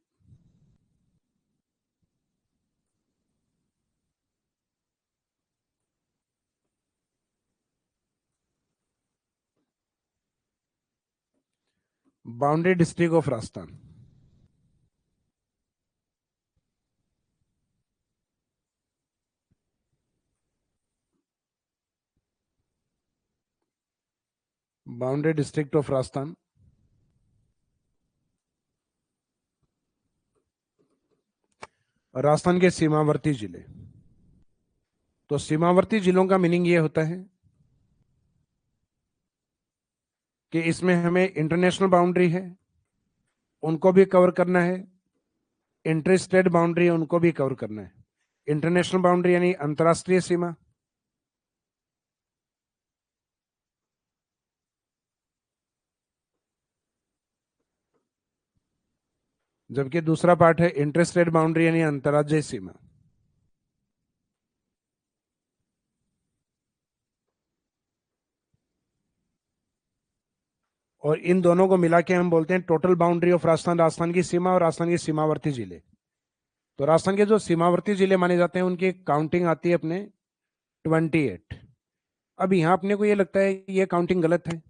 Boundary district of Rajasthan, boundary district of Rajasthan, Rajasthan के सीमावर्ती जिले। तो सीमावर्ती जिलों का मीनिंग ये होता है कि इसमें हमें इंटरनेशनल बाउंड्री है उनको भी कवर करना है, इंटर स्टेट बाउंड्री है उनको भी कवर करना है। इंटरनेशनल बाउंड्री यानी अंतरराष्ट्रीय सीमा, जबकि दूसरा पार्ट है इंटर स्टेट बाउंड्री यानी अंतरराज्यीय सीमा। और इन दोनों को मिला के हम बोलते हैं total boundary of Rajasthan, Rajasthan की सीमा और राजस्थान के सीमावर्ती जिले। तो राजस्थान के जो सीमावर्ती जिले माने जाते हैं उनकी काउंटिंग आती है अपने 28। अब यहाँ अपने को ये लगता है ये काउंटिंग गलत है।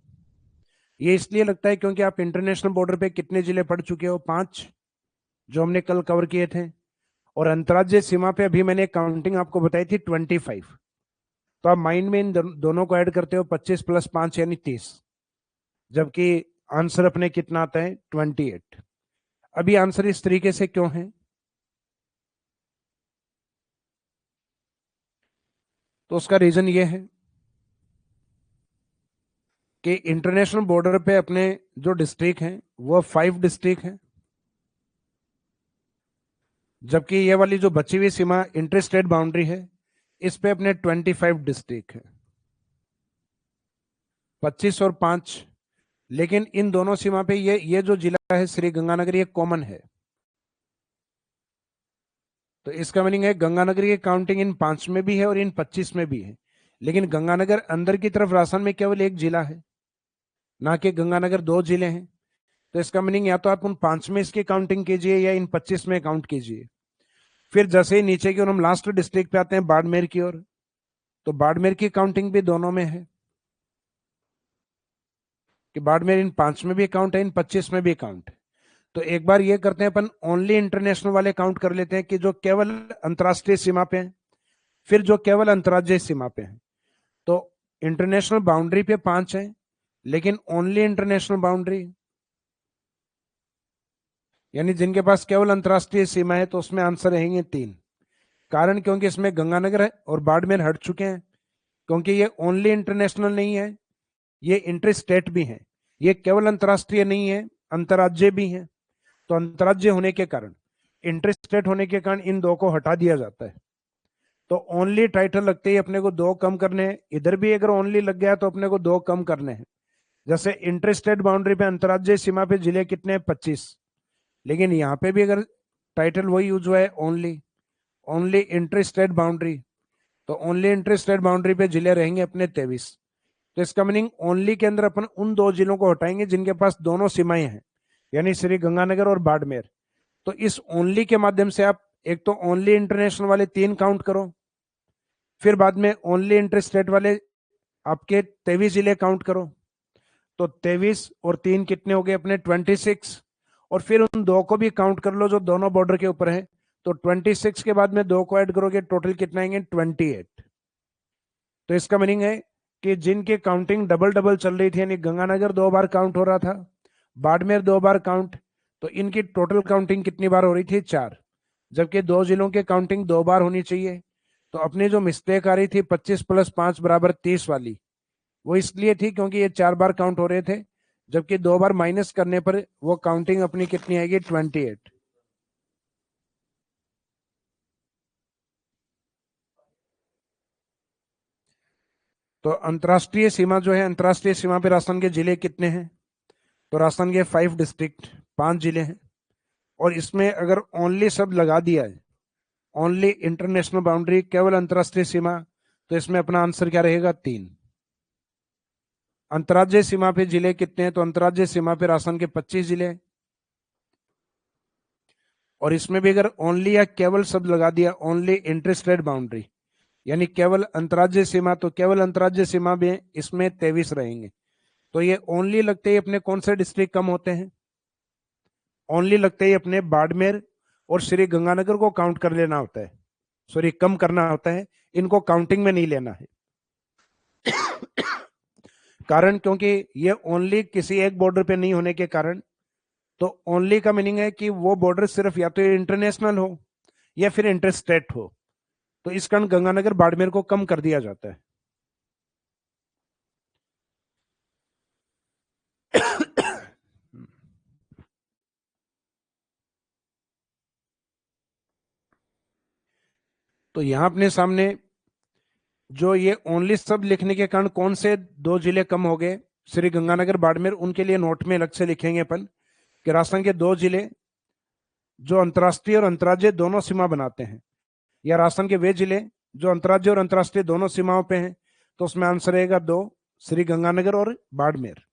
ये इसलिए लगता है क्योंकि आप इंटरनेशनल बॉर्डर पे कितने जिले पढ़ चुके हो, 5, जो हमने कल कवर किए थे। और अंतर्राज्यीय सीमा पे अभी मैंने काउंटिंग आपको बताई थी 25। तो आप माइंड में इन दोनों को ऐड करते हो, 25 + 5 यानी 30, जबकि आंसर अपने कितना आता है 28। अभी आंसर इस तरीके से क्यों है, तो उसका रीजन ये है कि इंटरनेशनल बॉर्डर पे अपने जो डिस्ट्रिक्ट हैं वो 5 डिस्ट्रिक्ट हैं, जबकि ये वाली जो बची हुई सीमा इंटर स्टेट बाउंड्री है इस पे अपने 25 डिस्ट्रिक्ट है, 25 और 5। लेकिन इन दोनों सीमा पे ये जो जिला है श्री गंगानगर ये कॉमन है। तो इसका मीनिंग है गंगानगर की काउंटिंग इन 5 में भी है और इन 25 में भी है, लेकिन गंगानगर अंदर की तरफ राजस्थान में केवल एक जिला है, ना कि गंगानगर 2 जिले हैं। तो इसका मीनिंग या तो आप उन 5 में इसकी काउंटिंग कीजिए या इन 25 में काउंट कीजिए। फिर जैसे ही नीचे की ओर हम लास्ट डिस्ट्रिक्ट पे आते हैं बाड़मेर की ओर, तो बाड़मेर की काउंटिंग भी दोनों में है कि बाड़मेर इन 5 में भी काउंट है, इन 25 में भी काउंट है। तो एक बार ये करते हैं अपन, ओनली इंटरनेशनल वाले काउंट कर लेते हैं कि जो केवल अंतरराष्ट्रीय सीमा पे हैं, फिर जो केवल अंतर्राज्यीय सीमा पे हैं। तो इंटरनेशनल बाउंड्री पे 5 है, लेकिन ओनली इंटरनेशनल बाउंड्री यानी जिनके पास केवल अंतरराष्ट्रीय सीमा है तो उसमें आंसर रहेंगे 3। कारण क्योंकि इसमें गंगानगर है और बाड़मेर हट चुके हैं, क्योंकि ये ओनली इंटरनेशनल नहीं है, ये इंटर स्टेट भी है। ये केवल अंतरराष्ट्रीय नहीं है, अंतर्राज्य भी है। तो अंतर्राज्य होने के कारण, इंटर स्टेट होने के कारण इन 2 को हटा दिया जाता है। तो ओनली टाइटल लगते ही अपने को 2 कम करने हैं। इधर भी अगर ओनली लग गया तो अपने को 2 कम करने हैं। जैसे इंटर स्टेट बाउंड्री पे अंतर्राज्यीय सीमा पे जिले कितने हैं 25, लेकिन यहाँ पे भी अगर टाइटल वही यूज हुआ है only, only inter state boundary, तो ओनली इंटर स्टेट बाउंड्री पे जिले रहेंगे अपने 23। तो इसका मीनिंग ओनली के अंदर अपन उन 2 जिलों को हटाएंगे जिनके पास दोनों सीमाएं हैं, यानी श्री गंगानगर और बाड़मेर। तो इस ओनली के माध्यम से आप एक तो ओनली इंटरनेशनल वाले 3 काउंट करो, फिर बाद में ओनली इंटर स्टेट वाले आपके 23 जिले काउंट करो। तो 23 और 3 कितने हो गए अपने 26, और फिर उन 2 को भी काउंट कर लो जो दोनों बॉर्डर के ऊपर है। तो 26 के बाद में 2 को ऐड करोगे, टोटल कितना आएंगे 28। तो इसका मीनिंग है कि जिनकी काउंटिंग डबल डबल चल रही थी, यानी गंगानगर 2 बार काउंट हो रहा था, बाड़मेर 2 बार काउंट, तो इनकी टोटल काउंटिंग कितनी बार हो रही थी 4, जबकि 2 जिलों की काउंटिंग 2 बार होनी चाहिए। तो अपनी जो मिस्टेक आ रही थी 25 + 5 = 30 वाली, वो इसलिए थी क्योंकि ये 4 बार काउंट हो रहे थे, जबकि 2 बार माइनस करने पर वो काउंटिंग अपनी कितनी आएगी 28। तो अंतर्राष्ट्रीय सीमा जो है, अंतर्राष्ट्रीय सीमा पे राजस्थान के जिले कितने हैं, तो राजस्थान के 5 डिस्ट्रिक्ट, 5 जिले हैं। और इसमें अगर ओनली शब्द लगा दिया है, ओनली इंटरनेशनल बाउंड्री, केवल अंतर्राष्ट्रीय सीमा, तो इसमें अपना आंसर क्या रहेगा 3। अंतर्राज्यीय सीमा पे जिले कितने हैं, तो अंतर्राज्यीय सीमा पे राजस्थान के 25 जिले हैं। और इसमें भी अगर ओनली या केवल शब्द लगा दिया, ओनली इंटर स्टेट बाउंड्री, यानी केवल अंतर्राज्यीय सीमा, तो केवल अंतर्राज्यीय सीमा में इसमें 23 रहेंगे। तो ये ओनली लगते ही अपने कौन से डिस्ट्रिक्ट कम होते हैं, ओनली लगते ही अपने बाड़मेर और श्री गंगानगर को काउंट कर लेना होता है, सॉरी कम करना होता है, इनको काउंटिंग में नहीं लेना है। कारण क्योंकि ये ओनली किसी एक बॉर्डर पे नहीं होने के कारण, तो ओनली का मीनिंग है कि वो बॉर्डर सिर्फ या तो इंटरनेशनल हो या फिर इंटर स्टेट हो। तो इस कारण गंगानगर बाड़मेर को कम कर दिया जाता है। तो यहां अपने सामने जो ये ओनली शब्द लिखने के कारण कौन से 2 जिले कम हो गए, श्री गंगानगर बाड़मेर, उनके लिए नोट में अलग से लिखेंगे अपन कि राजस्थान के 2 जिले जो अंतर्राष्ट्रीय और अंतर्राज्यीय दोनों सीमा बनाते हैं, या राजस्थान के वे जिले जो अंतर्राज्यीय और अंतर्राष्ट्रीय दोनों सीमाओं पे हैं, तो उसमें आंसर रहेगा 2, श्री गंगानगर और बाड़मेर।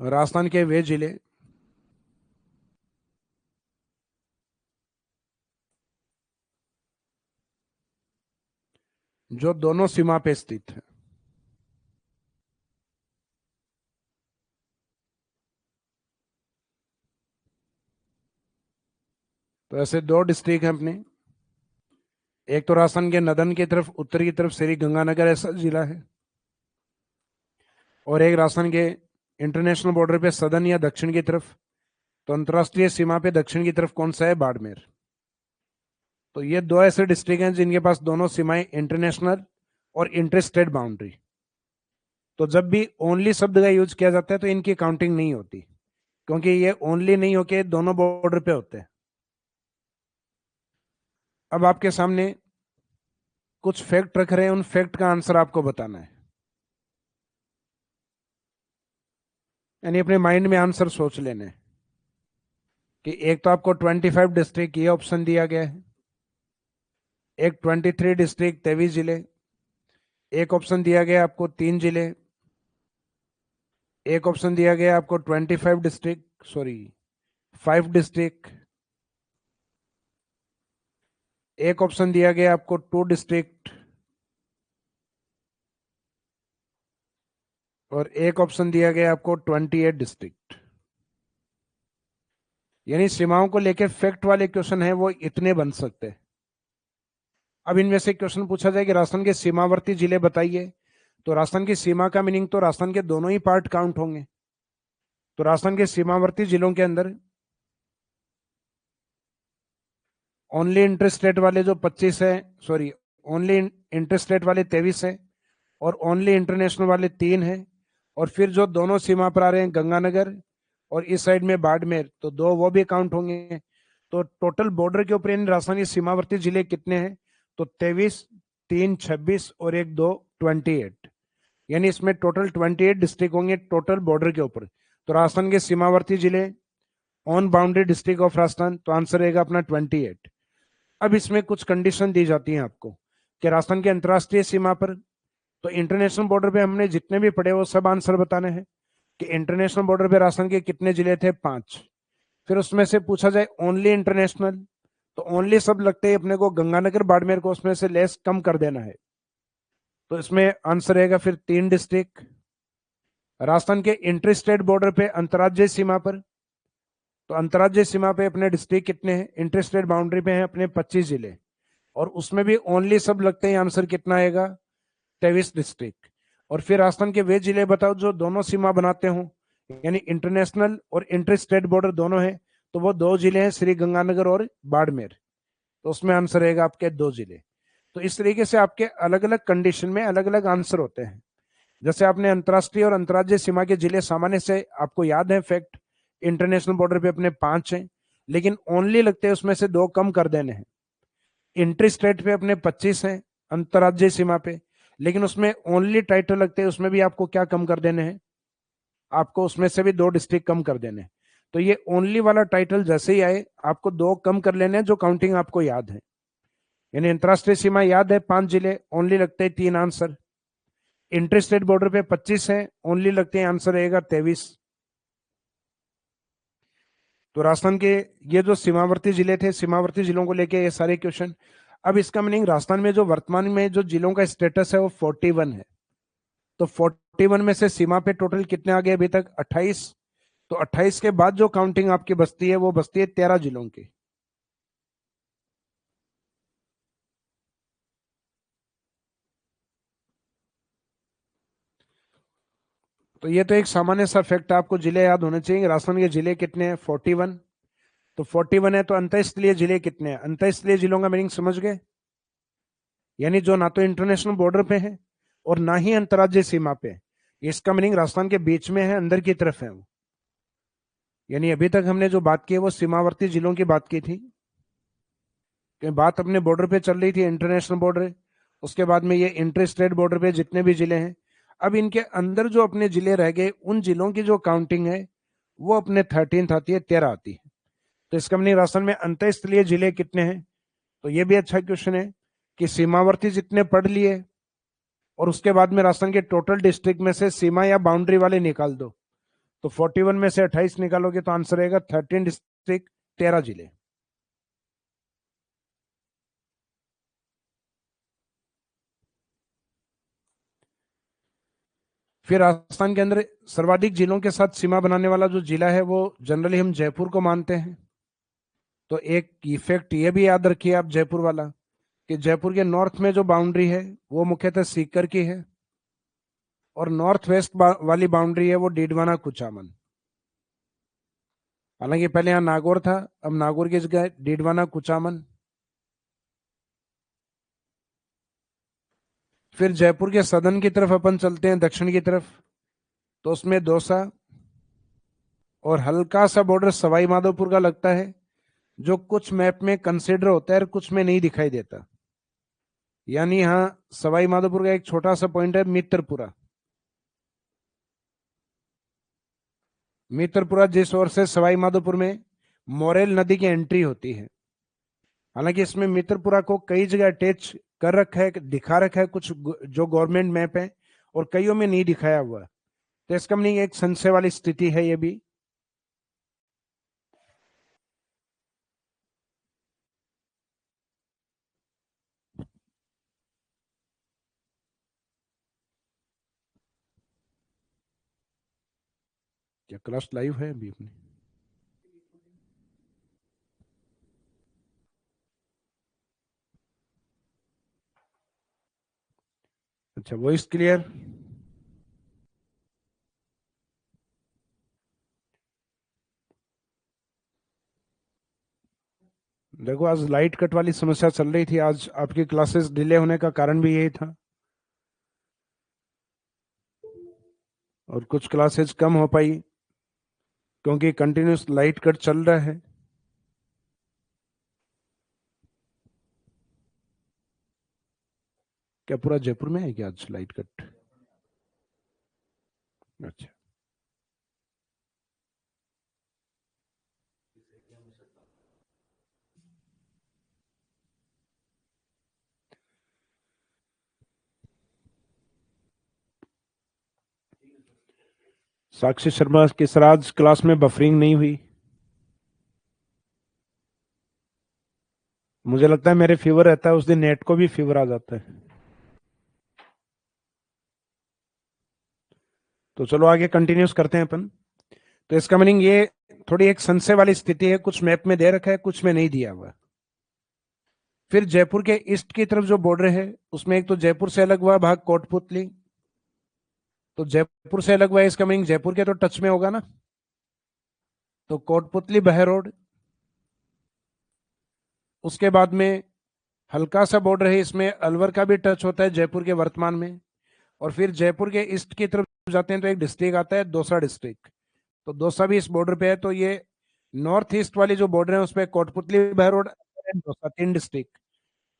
राजस्थान के वे जिले जो दोनों सीमा पे स्थित है। तो ऐसे दो डिस्ट्रिक्ट हैं अपने, एक तो राजस्थान के नदन की तरफ उत्तर की तरफ श्री गंगानगर ऐसा जिला है, और एक राजस्थान के इंटरनेशनल बॉर्डर पे सदन या दक्षिण की तरफ, तो अंतरराष्ट्रीय सीमा पे दक्षिण की तरफ कौन सा है? बाड़मेर। तो ये दो ऐसे डिस्ट्रिक्ट हैं जिनके पास दोनों सीमाएं इंटरनेशनल और इंटर स्टेट बाउंड्री। तो जब भी ओनली शब्द का यूज किया जाता है तो इनकी काउंटिंग नहीं होती, क्योंकि ये ओनली नहीं होके दोनों बॉर्डर पे होते हैं। अब आपके सामने कुछ फैक्ट रख रहे हैं, उन फैक्ट का आंसर आपको बताना है, यानी अपने माइंड में आंसर सोच लेने हैं कि एक तो आपको 25 डिस्ट्रिक्ट ये ऑप्शन दिया गया है, एक 23 डिस्ट्रिक्ट 23 जिले, एक ऑप्शन दिया गया आपको 3 जिले, एक ऑप्शन दिया गया आपको 25 डिस्ट्रिक्ट, सॉरी 5 डिस्ट्रिक्ट, एक ऑप्शन दिया गया आपको 2 डिस्ट्रिक्ट, और एक ऑप्शन दिया गया आपको 28 डिस्ट्रिक्ट। यानी सीमाओं को लेकर फैक्ट वाले क्वेश्चन है वो इतने बन सकते हैं। अब इनमें से क्वेश्चन पूछा जाए कि राजस्थान के सीमावर्ती जिले बताइए, तो राजस्थान की सीमा का मीनिंग तो राजस्थान के दोनों ही पार्ट काउंट होंगे। तो राजस्थान के सीमावर्ती जिलों के अंदर ओनली इंटरस्टेट वाले जो 25 है, सॉरी ओनली इंटरस्टेट वाले 23 है, और ओनली इंटरनेशनल वाले 3 है, और फिर जो दोनों सीमा पर आ रहे हैं गंगानगर और इस साइड में बाड़मेर, तो 2 वो भी काउंट होंगे। तो टोटल बॉर्डर के ऊपर राजस्थान के सीमावर्ती जिले कितने हैं? तो 23, 3 26 और 1 2 28, यानी इसमें टोटल 28 डिस्ट्रिक्ट होंगे टोटल बॉर्डर के ऊपर। तो राजस्थान के सीमावर्ती जिले on boundary district of Rajasthan, तो आंसर रहेगा अपना 28। अब इसमें कुछ कंडीशन दी जाती है आपको कि राजस्थान के अंतरराष्ट्रीय सीमा पर, तो इंटरनेशनल बॉर्डर पे हमने जितने भी पढ़े वो सब आंसर बताने हैं कि इंटरनेशनल बॉर्डर पे राजस्थान के कितने जिले थे? 5। फिर उसमें से पूछा जाए ओनली इंटरनेशनल, तो ओनली सब लगते ही अपने को गंगानगर बाड़मेर को उसमें से लेस कम कर देना है, तो इसमें आंसर रहेगा फिर 3 डिस्ट्रिक्ट। राजस्थान के इंटर स्टेट बॉर्डर पे अंतर्राज्यीय सीमा पर, तो अंतर्राज्यीय सीमा पे अपने डिस्ट्रिक्ट कितने हैं? इंटर स्टेट बाउंड्री पे हैं अपने 25 जिले, और उसमें भी ओनली सब लगते हैं, आंसर कितना आएगा? 23 डिस्ट्रिक्ट। और फिर राजस्थान के वे जिले बताओ जो दोनों सीमा बनाते हो, यानी इंटरनेशनल और इंटर स्टेट बॉर्डर दोनों है, तो वो 2 जिले हैं, श्री गंगानगर और बाड़मेर, तो उसमें आंसर रहेगा आपके 2 जिले। तो इस तरीके से आपके अलग अलग कंडीशन में अलग अलग आंसर होते हैं। जैसे आपने अंतरराष्ट्रीय और अंतर्राज्यीय सीमा के जिले सामान्य से आपको याद है फैक्ट, इंटरनेशनल बॉर्डर पे अपने 5 हैं, लेकिन ओनली लगते हैं उसमें से 2 कम कर देने हैं। इंटर स्टेट पे अपने 25 हैं अंतर्राज्यीय सीमा पे, लेकिन उसमें ओनली टाइटल लगते हैं, उसमें भी आपको क्या कम कर देने हैं? आपको उसमें से भी 2 डिस्ट्रिक्ट कम कर देने हैं। तो ये ओनली वाला टाइटल जैसे ही आए आपको 2 कम कर लेने हैं, जो काउंटिंग आपको याद है। यानी अंतरराष्ट्रीय सीमा याद है 5 जिले, ओनली लगते हैं 3 आंसर। इंटर स्टेट बॉर्डर पे 25 है, ओनली लगते हैं, आंसर रहेगा 23। तो राजस्थान के ये जो सीमावर्ती जिले थे, सीमावर्ती जिलों को लेके ये सारे क्वेश्चन। अब इसका मीनिंग राजस्थान में जो वर्तमान में जो जिलों का स्टेटस है वो 41 है। तो 41 में से सीमा पे टोटल कितने आ गए अभी तक? 28। तो 28 के बाद जो काउंटिंग आपकी बचती है वो बचती है 13 जिलों की। तो ये तो एक सामान्य सा फैक्ट, आपको जिले याद होने चाहिए। राजस्थान के जिले कितने हैं? 41। तो 41 है, तो अंतःस्थलीय जिले कितने हैं? अंतःस्थलीय जिलों का मीनिंग समझ गए? यानी जो ना तो इंटरनेशनल बॉर्डर पे है और ना ही अंतर्राज्यीय सीमा पे। इसका मीनिंग राजस्थान के बीच में है, अंदर की तरफ है वो। यानी अभी तक हमने जो बात की है वो सीमावर्ती जिलों की बात की थी, कि बात अपने बॉर्डर पे चल रही थी, इंटरनेशनल बॉर्डर। उसके बाद में ये इंटर स्टेट बॉर्डर पे जितने भी जिले हैं, अब इनके अंदर जो अपने जिले रह गए, उन जिलों की जो काउंटिंग है वो अपने 13 आती है, 13 आती है। तो इसका मीनिंग राजस्थान में अंतःस्थलीय जिले कितने हैं? तो ये भी अच्छा क्वेश्चन है कि सीमावर्ती जितने पढ़ लिए, और उसके बाद में राजस्थान के टोटल डिस्ट्रिक्ट में से सीमा या बाउंड्री वाले निकाल दो, तो 41 में से 28 निकालोगे तो आंसर रहेगा 13 डिस्ट्रिक्ट, 13 जिले। फिर राजस्थान के अंदर सर्वाधिक जिलों के साथ सीमा बनाने वाला जो जिला है वो जनरली हम जयपुर को मानते हैं। तो एक इफेक्ट ये भी याद रखिए आप जयपुर वाला, कि जयपुर के नॉर्थ में जो बाउंड्री है वो मुख्यतः सीकर की है, और नॉर्थ वेस्ट वाली बाउंड्री है वो डीडवाना कुचामन। हालांकि पहले यहाँ नागौर था, अब नागौर की जगह डीडवाना कुचामन। फिर जयपुर के सदन की तरफ अपन चलते हैं, दक्षिण की तरफ, तो उसमें दौसा और हल्का सा बॉर्डर सवाई माधोपुर का लगता है, जो कुछ मैप में कंसिडर होता है और कुछ में नहीं दिखाई देता। यानी यहाँ सवाई माधोपुर का एक छोटा सा पॉइंट है मित्रपुरा। मित्रपुरा जिस ओर से सवाई माधोपुर में मोरेल नदी की एंट्री होती है। हालांकि इसमें मित्रपुरा को कई जगह अटैच कर रखा है, दिखा रखा है कुछ जो गवर्नमेंट मैप है, और कईयों में नहीं दिखाया हुआ। तो इसका मीनिंग एक संशय वाली स्थिति है ये भी। क्या क्लास लाइव है अभी अपनी? अच्छा, वॉइस क्लियर? देखो आज लाइट कट वाली समस्या चल रही थी, आज आपकी क्लासेस डिले होने का कारण भी यही था, और कुछ क्लासेस कम हो पाई क्योंकि कंटिन्यूस लाइट कट चल रहा है। क्या पूरा जयपुर में है क्या आज लाइट कट? अच्छा। साक्षी शर्मा के सर आज क्लास में बफरिंग नहीं हुई। मुझे लगता है मेरे फीवर रहता है उस दिन, नेट को भी फीवर आ जाता है। तो चलो आगे कंटिन्यूस करते हैं अपन। तो इसका मीनिंग ये थोड़ी एक संशय वाली स्थिति है, कुछ मैप में दे रखा है कुछ में नहीं दिया हुआ। फिर जयपुर के ईस्ट की तरफ जो बॉर्डर है उसमें एक तो जयपुर से अलग हुआ भाग कोटपुतली। तो जयपुर से अलग हुआ है, इसका मीनिंग जयपुर के तो टच में होगा ना। तो कोटपुतली बहरोड, उसके बाद में हल्का सा बॉर्डर है, इसमें अलवर का भी टच होता है जयपुर के वर्तमान में। और फिर जयपुर के ईस्ट की तरफ जाते हैं तो एक डिस्ट्रिक्ट आता है दौसा डिस्ट्रिक्ट। तो दौसा भी इस बॉर्डर पे है। तो ये नॉर्थ ईस्ट वाली जो बॉर्डर है उसपे कोटपुतली बहरोड दौसा, 3 डिस्ट्रिक्ट।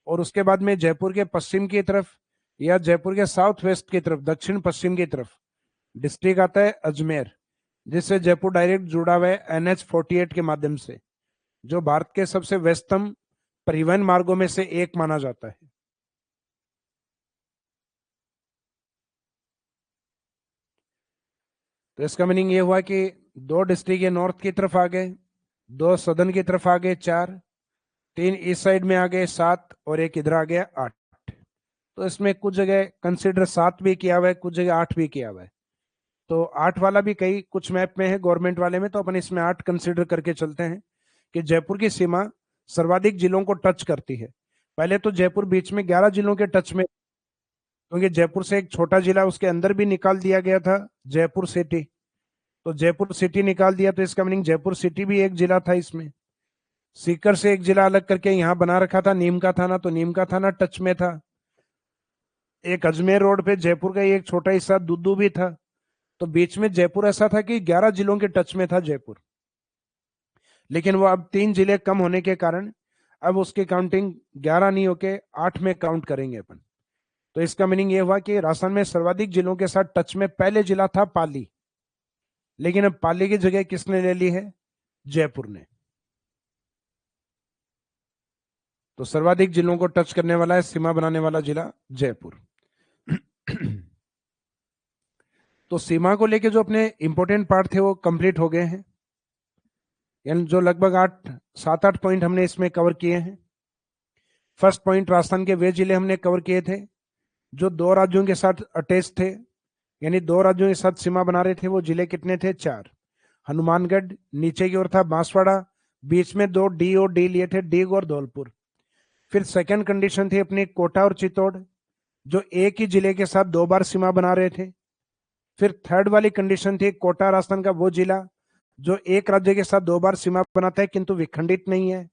और उसके बाद में जयपुर के पश्चिम की तरफ या जयपुर के साउथ वेस्ट की तरफ, दक्षिण पश्चिम की तरफ डिस्ट्रिक्ट आता है अजमेर, जिससे जयपुर डायरेक्ट जुड़ा हुआ है NH-48 के माध्यम से, जो भारत के सबसे व्यस्तम परिवहन मार्गों में से एक माना जाता है। तो इसका मीनिंग ये हुआ कि 2 डिस्ट्रिक्ट ये नॉर्थ की तरफ आ गए, 2 सदर्न की तरफ आ गए 4, 3 ईस्ट साइड में आ गए 7, और एक इधर आ गया 8। तो इसमें कुछ जगह कंसिडर 7 भी किया हुआ है, कुछ जगह 8 भी किया हुआ है। तो 8 वाला भी कई कुछ मैप में है गवर्नमेंट वाले में, तो अपन इसमें 8 कंसिडर करके चलते हैं कि जयपुर की सीमा सर्वाधिक जिलों को टच करती है। पहले तो जयपुर बीच में 11 जिलों के टच में, क्योंकि जयपुर से एक छोटा जिला उसके अंदर भी निकाल दिया गया था, जयपुर सिटी। तो जयपुर सिटी निकाल दिया तो इसका मीनिंग जयपुर सिटी भी एक जिला था इसमें। सीकर से एक जिला अलग करके यहाँ बना रखा था नीम का थाना, तो नीम का थाना टच में था। एक अजमेर रोड पे जयपुर का एक छोटा हिस्सा दुद्दू भी था। तो बीच में जयपुर ऐसा था कि 11 जिलों के टच में था जयपुर। लेकिन वो अब 3 जिले कम होने के कारण अब उसकी काउंटिंग 11 नहीं होके 8 में काउंट करेंगे अपन। तो इसका मीनिंग ये हुआ कि राजस्थान में सर्वाधिक जिलों के साथ टच में पहले जिला था पाली, लेकिन अब पाली की जगह किसने ले ली है? जयपुर ने। तो सर्वाधिक जिलों को टच करने वाला है, सीमा बनाने वाला जिला जयपुर। तो सीमा को लेके जो अपने इंपॉर्टेंट पार्ट थे वो कंप्लीट हो गए हैं, यानी जो लगभग 7-8 पॉइंट हमने इसमें कवर किए हैं। फर्स्ट पॉइंट, राजस्थान के वे जिले हमने कवर किए थे जो 2 राज्यों के साथ अटैच थे, यानी 2 राज्यों के साथ सीमा बना रहे थे। वो जिले कितने थे? 4। हनुमानगढ़ नीचे की ओर था, बांसवाड़ा, बीच में 2 डी और डी लिए थे, डीग और धौलपुर। फिर सेकंड कंडीशन थी अपनी कोटा और चित्तौड़, जो एक ही जिले के साथ 2 बार सीमा बना रहे थे। फिर थर्ड वाली कंडीशन थी कोटा राजस्थान का वो जिला जो एक राज्य के साथ 2 बार सीमा बनाता है किंतु विखंडित नहीं है।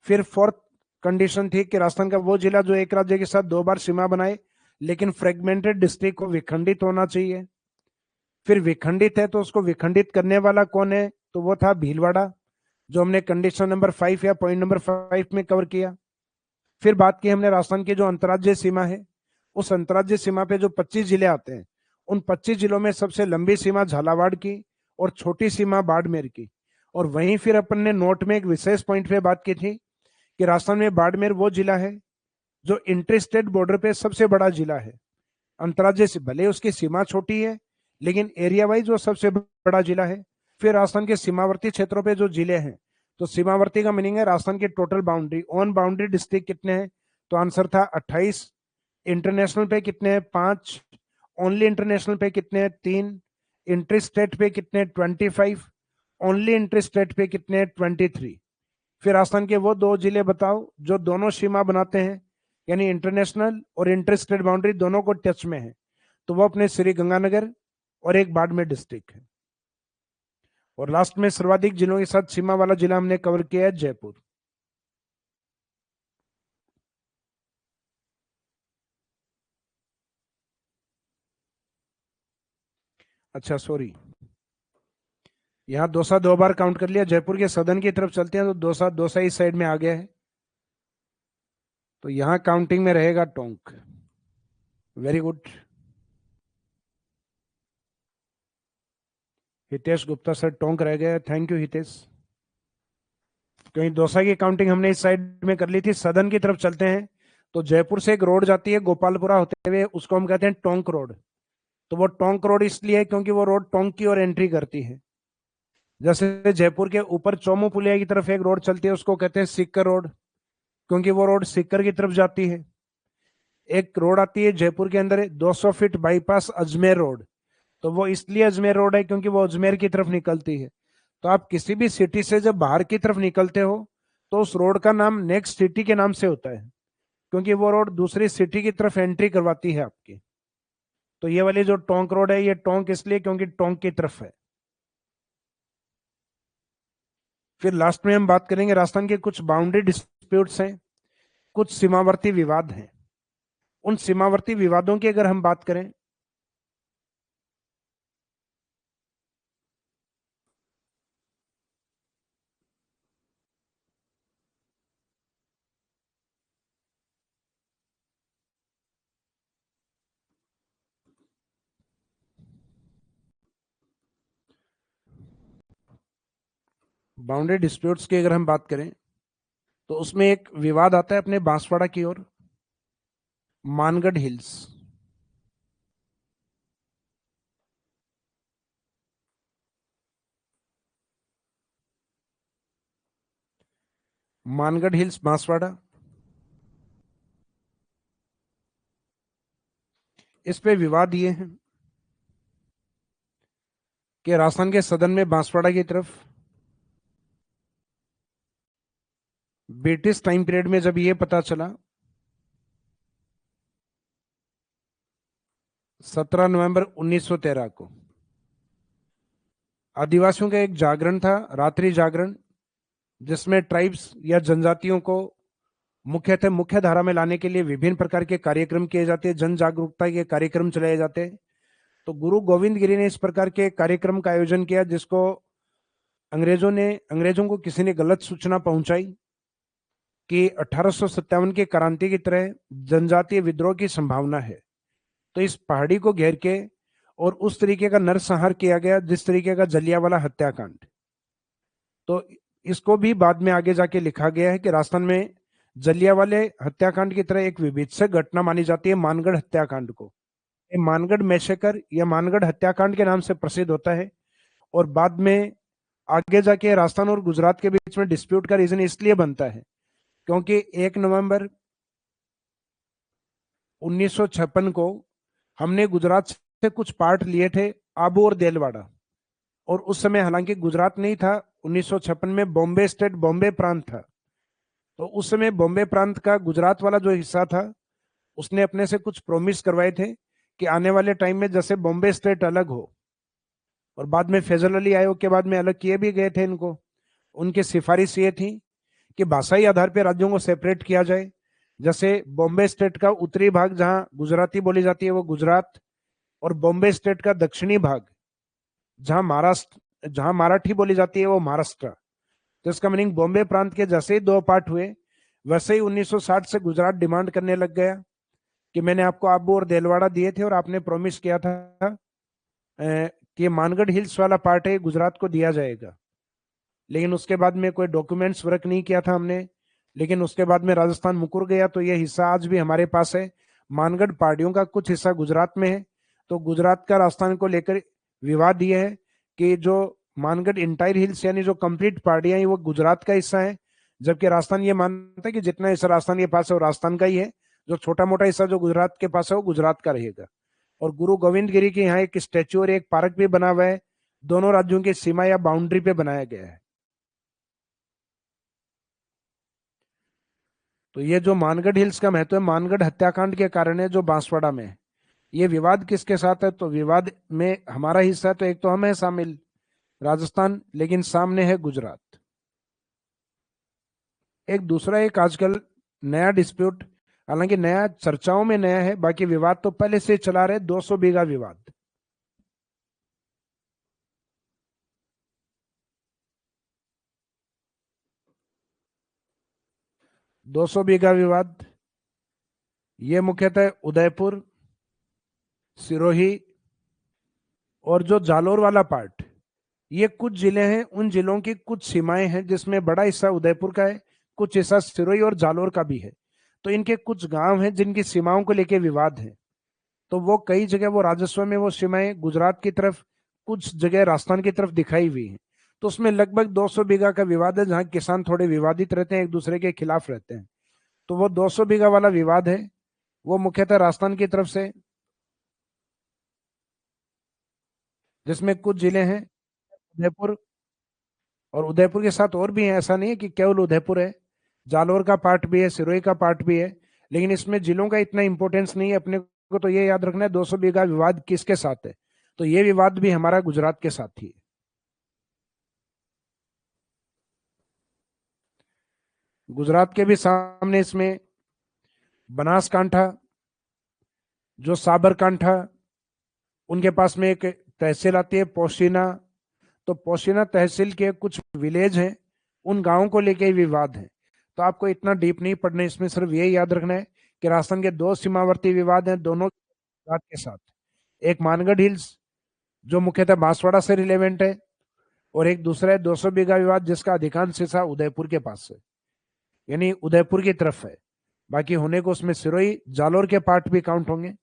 फिर फोर्थ कंडीशन थी कि राजस्थान का वो जिला जो एक राज्य के साथ 2 बार सीमा बनाए लेकिन फ्रेगमेंटेड डिस्ट्रिक्ट को विखंडित होना चाहिए। फिर विखंडित है तो उसको विखंडित करने वाला कौन है? तो वो था भीलवाड़ा, जो हमने कंडीशन नंबर 5 या पॉइंट नंबर 5 में कवर किया। फिर बात की हमने राजस्थान की जो अंतर्राज्यीय सीमा है, उस अंतर्राज्यीय सीमा पे जो 25 जिले आते हैं, उन 25 जिलों में सबसे लंबी सीमा झालावाड़ की और छोटी सीमा बाड़मेर की। और वहीं फिर अपन ने नोट में एक विशेष पॉइंट पे बात की थी कि राजस्थान में बाड़मेर वो जिला है जो इंटर स्टेट बॉर्डर पे सबसे बड़ा जिला है। अंतर्राज्यीय से भले उसकी सीमा छोटी है लेकिन एरिया वाइज वो सबसे बड़ा जिला है। फिर राजस्थान के सीमावर्ती क्षेत्रों पे जो जिले हैं, तो सीमावर्ती का मीनिंग है राजस्थान की total boundary. On boundary district कितने हैं? तो आंसर था 28। इंटरनेशनल पे कितने हैं? 5। ओनली इंटरनेशनल पे कितने हैं? 3। इंटर स्टेट पे कितने? 25। ओनली इंटर स्टेट पे कितने? 23। फिर राजस्थान के वो 2 जिले बताओ जो दोनों सीमा बनाते हैं, यानी इंटरनेशनल और इंटर स्टेट बाउंड्री दोनों को टच में है। तो वो अपने श्री गंगानगर और एक बाड़मेर डिस्ट्रिक्ट है। और लास्ट में सर्वाधिक जिलों के साथ सीमा वाला जिला हमने कवर किया है जयपुर। अच्छा सॉरी, यहाँ दौसा 2 बार काउंट कर लिया। जयपुर के सदन की तरफ चलते हैं तो दौसा दौसा इस साइड में आ गया है, तो यहाँ काउंटिंग में रहेगा Tonk. Very good. Hitesh Gupta sir, Tonk रह गया। Thank you Hitesh. क्योंकि दौसा की काउंटिंग हमने इस साइड में कर ली थी। सदन की तरफ चलते हैं तो जयपुर से एक रोड जाती है गोपालपुरा होते हुए, उसको हम कहते हैं टोंक रोड। तो वो टोंक रोड इसलिए है क्योंकि वो रोड टोंक की ओर एंट्री करती है। जैसे जयपुर के ऊपर चौमू पुलिया की तरफ एक रोड चलती है, उसको कहते हैं सीकर रोड, क्योंकि वो रोड सीकर की तरफ जाती है। एक रोड आती है जयपुर के अंदर 200 फीट बाईपास अजमेर रोड, तो वो इसलिए अजमेर रोड है क्योंकि वो अजमेर की तरफ निकलती है। तो आप किसी भी सिटी से जब बाहर की तरफ निकलते हो तो उस रोड का नाम नेक्स्ट सिटी के नाम से होता है, क्योंकि वो रोड दूसरी सिटी की तरफ एंट्री करवाती है आपकी। तो ये वाली जो टोंक रोड है, ये टोंक इसलिए क्योंकि टोंक की तरफ है। फिर लास्ट में हम बात करेंगे राजस्थान के कुछ बाउंड्री डिस्प्यूट्स हैं, कुछ सीमावर्ती विवाद हैं। उन सीमावर्ती विवादों की अगर हम बात करें, बाउंड्री डिस्प्यूट्स की अगर हम बात करें तो उसमें एक विवाद आता है अपने बांसवाड़ा की ओर, मानगढ़ हिल्स। मानगढ़ हिल्स बांसवाड़ा, इस पे विवाद ये है कि राजस्थान के सदन में बांसवाड़ा की तरफ ब्रिटिश टाइम पीरियड में जब ये पता चला, 17 नवंबर 1913 को, आदिवासियों का एक जागरण था, रात्रि जागरण, जिसमें ट्राइब्स या जनजातियों को मुख्यतः मुख्य धारा में लाने के लिए विभिन्न प्रकार के कार्यक्रम किए जाते, जन जागरूकता के कार्यक्रम चलाए जाते। तो गुरु गोविंद गिरी ने इस प्रकार के कार्यक्रम का आयोजन किया जिसको अंग्रेजों को किसी ने गलत सूचना पहुंचाई कि 1857 के क्रांति की तरह जनजातीय विद्रोह की संभावना है। तो इस पहाड़ी को घेर के और उस तरीके का नरसंहार किया गया जिस तरीके का जलियांवाला हत्याकांड। तो इसको भी बाद में आगे जाके लिखा गया है कि राजस्थान में जलियांवाले हत्याकांड की तरह एक विभत्सक घटना मानी जाती है मानगढ़ हत्याकांड को। ये मानगढ़ मैसेकर या मानगढ़ हत्याकांड के नाम से प्रसिद्ध होता है। और बाद में आगे जाके राजस्थान और गुजरात के बीच में डिस्प्यूट का रीजन इसलिए बनता है क्योंकि 1 नवंबर 1956 को हमने गुजरात से कुछ पार्ट लिए थे, आबू और देलवाड़ा। और उस समय हालांकि गुजरात नहीं था, 1956 में बॉम्बे स्टेट, बॉम्बे प्रांत था। तो उस समय बॉम्बे प्रांत का गुजरात वाला जो हिस्सा था उसने अपने से कुछ प्रोमिस करवाए थे कि आने वाले टाइम में जैसे बॉम्बे स्टेट अलग हो। और बाद में फैजल अली आयोग के बाद में अलग किए भी गए थे इनको। उनकी सिफारिश ये थी कि भाषाई आधार पर राज्यों को सेपरेट किया जाए। जैसे बॉम्बे स्टेट का उत्तरी भाग जहां गुजराती बोली जाती है वो गुजरात, और बॉम्बे स्टेट का दक्षिणी भाग जहां मराठी बोली जाती है वो महाराष्ट्र। तो इसका मीनिंग बॉम्बे प्रांत के जैसे ही 2 पार्ट हुए वैसे ही 1960 से गुजरात डिमांड करने लग गया कि मैंने आपको आबू और देलवाड़ा दिए थे और आपने प्रॉमिस किया था कि मानगढ़ हिल्स वाला पार्ट है गुजरात को दिया जाएगा। लेकिन उसके बाद में कोई डॉक्यूमेंट्स वर्क नहीं किया था हमने। लेकिन उसके बाद में राजस्थान मुकर गया तो यह हिस्सा आज भी हमारे पास है। मानगढ़ पहाड़ियों का कुछ हिस्सा गुजरात में है। तो गुजरात का राजस्थान को लेकर विवाद यह है कि जो मानगढ़ इंटायर हिल्स यानी जो कंप्लीट पहाड़ियां हैं वो गुजरात का हिस्सा है, जबकि राजस्थान ये मानता है कि जितना हिस्सा राजस्थान के पास है वो राजस्थान का ही है। जो छोटा मोटा हिस्सा जो गुजरात के पास है वो गुजरात का रहेगा। और गुरु गोविंद गिरी के यहाँ एक स्टेच्यू और एक पार्क भी बना हुआ है, दोनों राज्यों की सीमा या बाउंड्री पे बनाया गया है। तो ये जो मानगढ़ हिल्स का महत्व है मानगढ़ हत्याकांड के कारण है जो बांसवाड़ा में है। ये विवाद किसके साथ है? तो विवाद में हमारा हिस्सा तो एक तो हम है शामिल राजस्थान, लेकिन सामने है गुजरात। एक दूसरा एक आजकल नया डिस्प्यूट, हालांकि नया चर्चाओं में नया है, बाकी विवाद तो पहले से चला रहे, 200 बीघा विवाद। 200 बीघा विवाद ये मुख्यतः उदयपुर, सिरोही और जो जालोर वाला पार्ट, ये कुछ जिले हैं, उन जिलों की कुछ सीमाएं हैं जिसमें बड़ा हिस्सा उदयपुर का है, कुछ हिस्सा सिरोही और जालोर का भी है। तो इनके कुछ गांव हैं जिनकी सीमाओं को लेकर विवाद है। तो वो कई जगह वो राजस्व में वो सीमाएं गुजरात की तरफ, कुछ जगह राजस्थान की तरफ दिखाई हुई है। तो उसमें लगभग 200 बीघा का विवाद है, जहां किसान थोड़े विवादित रहते हैं, एक दूसरे के खिलाफ रहते हैं। तो वो 200 बीघा वाला विवाद है, वो मुख्यतः राजस्थान की तरफ से, जिसमें कुछ जिले हैं उदयपुर, और उदयपुर के साथ और भी है, ऐसा नहीं है कि केवल उदयपुर है, जालोर का पार्ट भी है, सिरोही का पार्ट भी है। लेकिन इसमें जिलों का इतना इंपॉर्टेंस नहीं है अपने को। तो ये याद रखना है 200 बीघा विवाद किसके साथ है, तो ये विवाद भी हमारा गुजरात के साथ ही है। गुजरात के भी सामने इसमें बनासकांठा, जो साबरकांठा, उनके पास में एक तहसील आती है पोशीना। तो पोशीना तहसील के कुछ विलेज हैं, उन गांवों को लेके ही विवाद है। तो आपको इतना डीप नहीं पढ़ना, इसमें सिर्फ यही याद रखना है कि राजस्थान के 2 सीमावर्ती विवाद हैं, दोनों गुजरात के साथ। एक मानगढ़ हिल्स जो मुख्यतः बांसवाड़ा से रिलेवेंट है, और एक दूसरा है 200 बीघा विवाद जिसका अधिकांश हिस्सा उदयपुर के पास है, यानी उदयपुर की तरफ है। बाकी होने को उसमें सिरोही जालोर के पार्ट भी काउंट होंगे।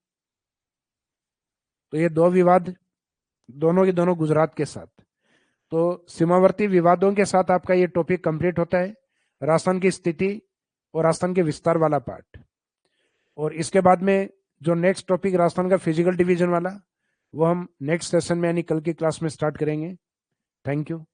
तो ये 2 विवाद दोनों के दोनों गुजरात के साथ। तो सीमावर्ती विवादों के साथ आपका ये टॉपिक कंप्लीट होता है, राजस्थान की स्थिति और राजस्थान के विस्तार वाला पार्ट। और इसके बाद में जो नेक्स्ट टॉपिक राजस्थान का फिजिकल डिवीजन वाला, वो हम नेक्स्ट सेशन में यानी कल की क्लास में स्टार्ट करेंगे। Thank you.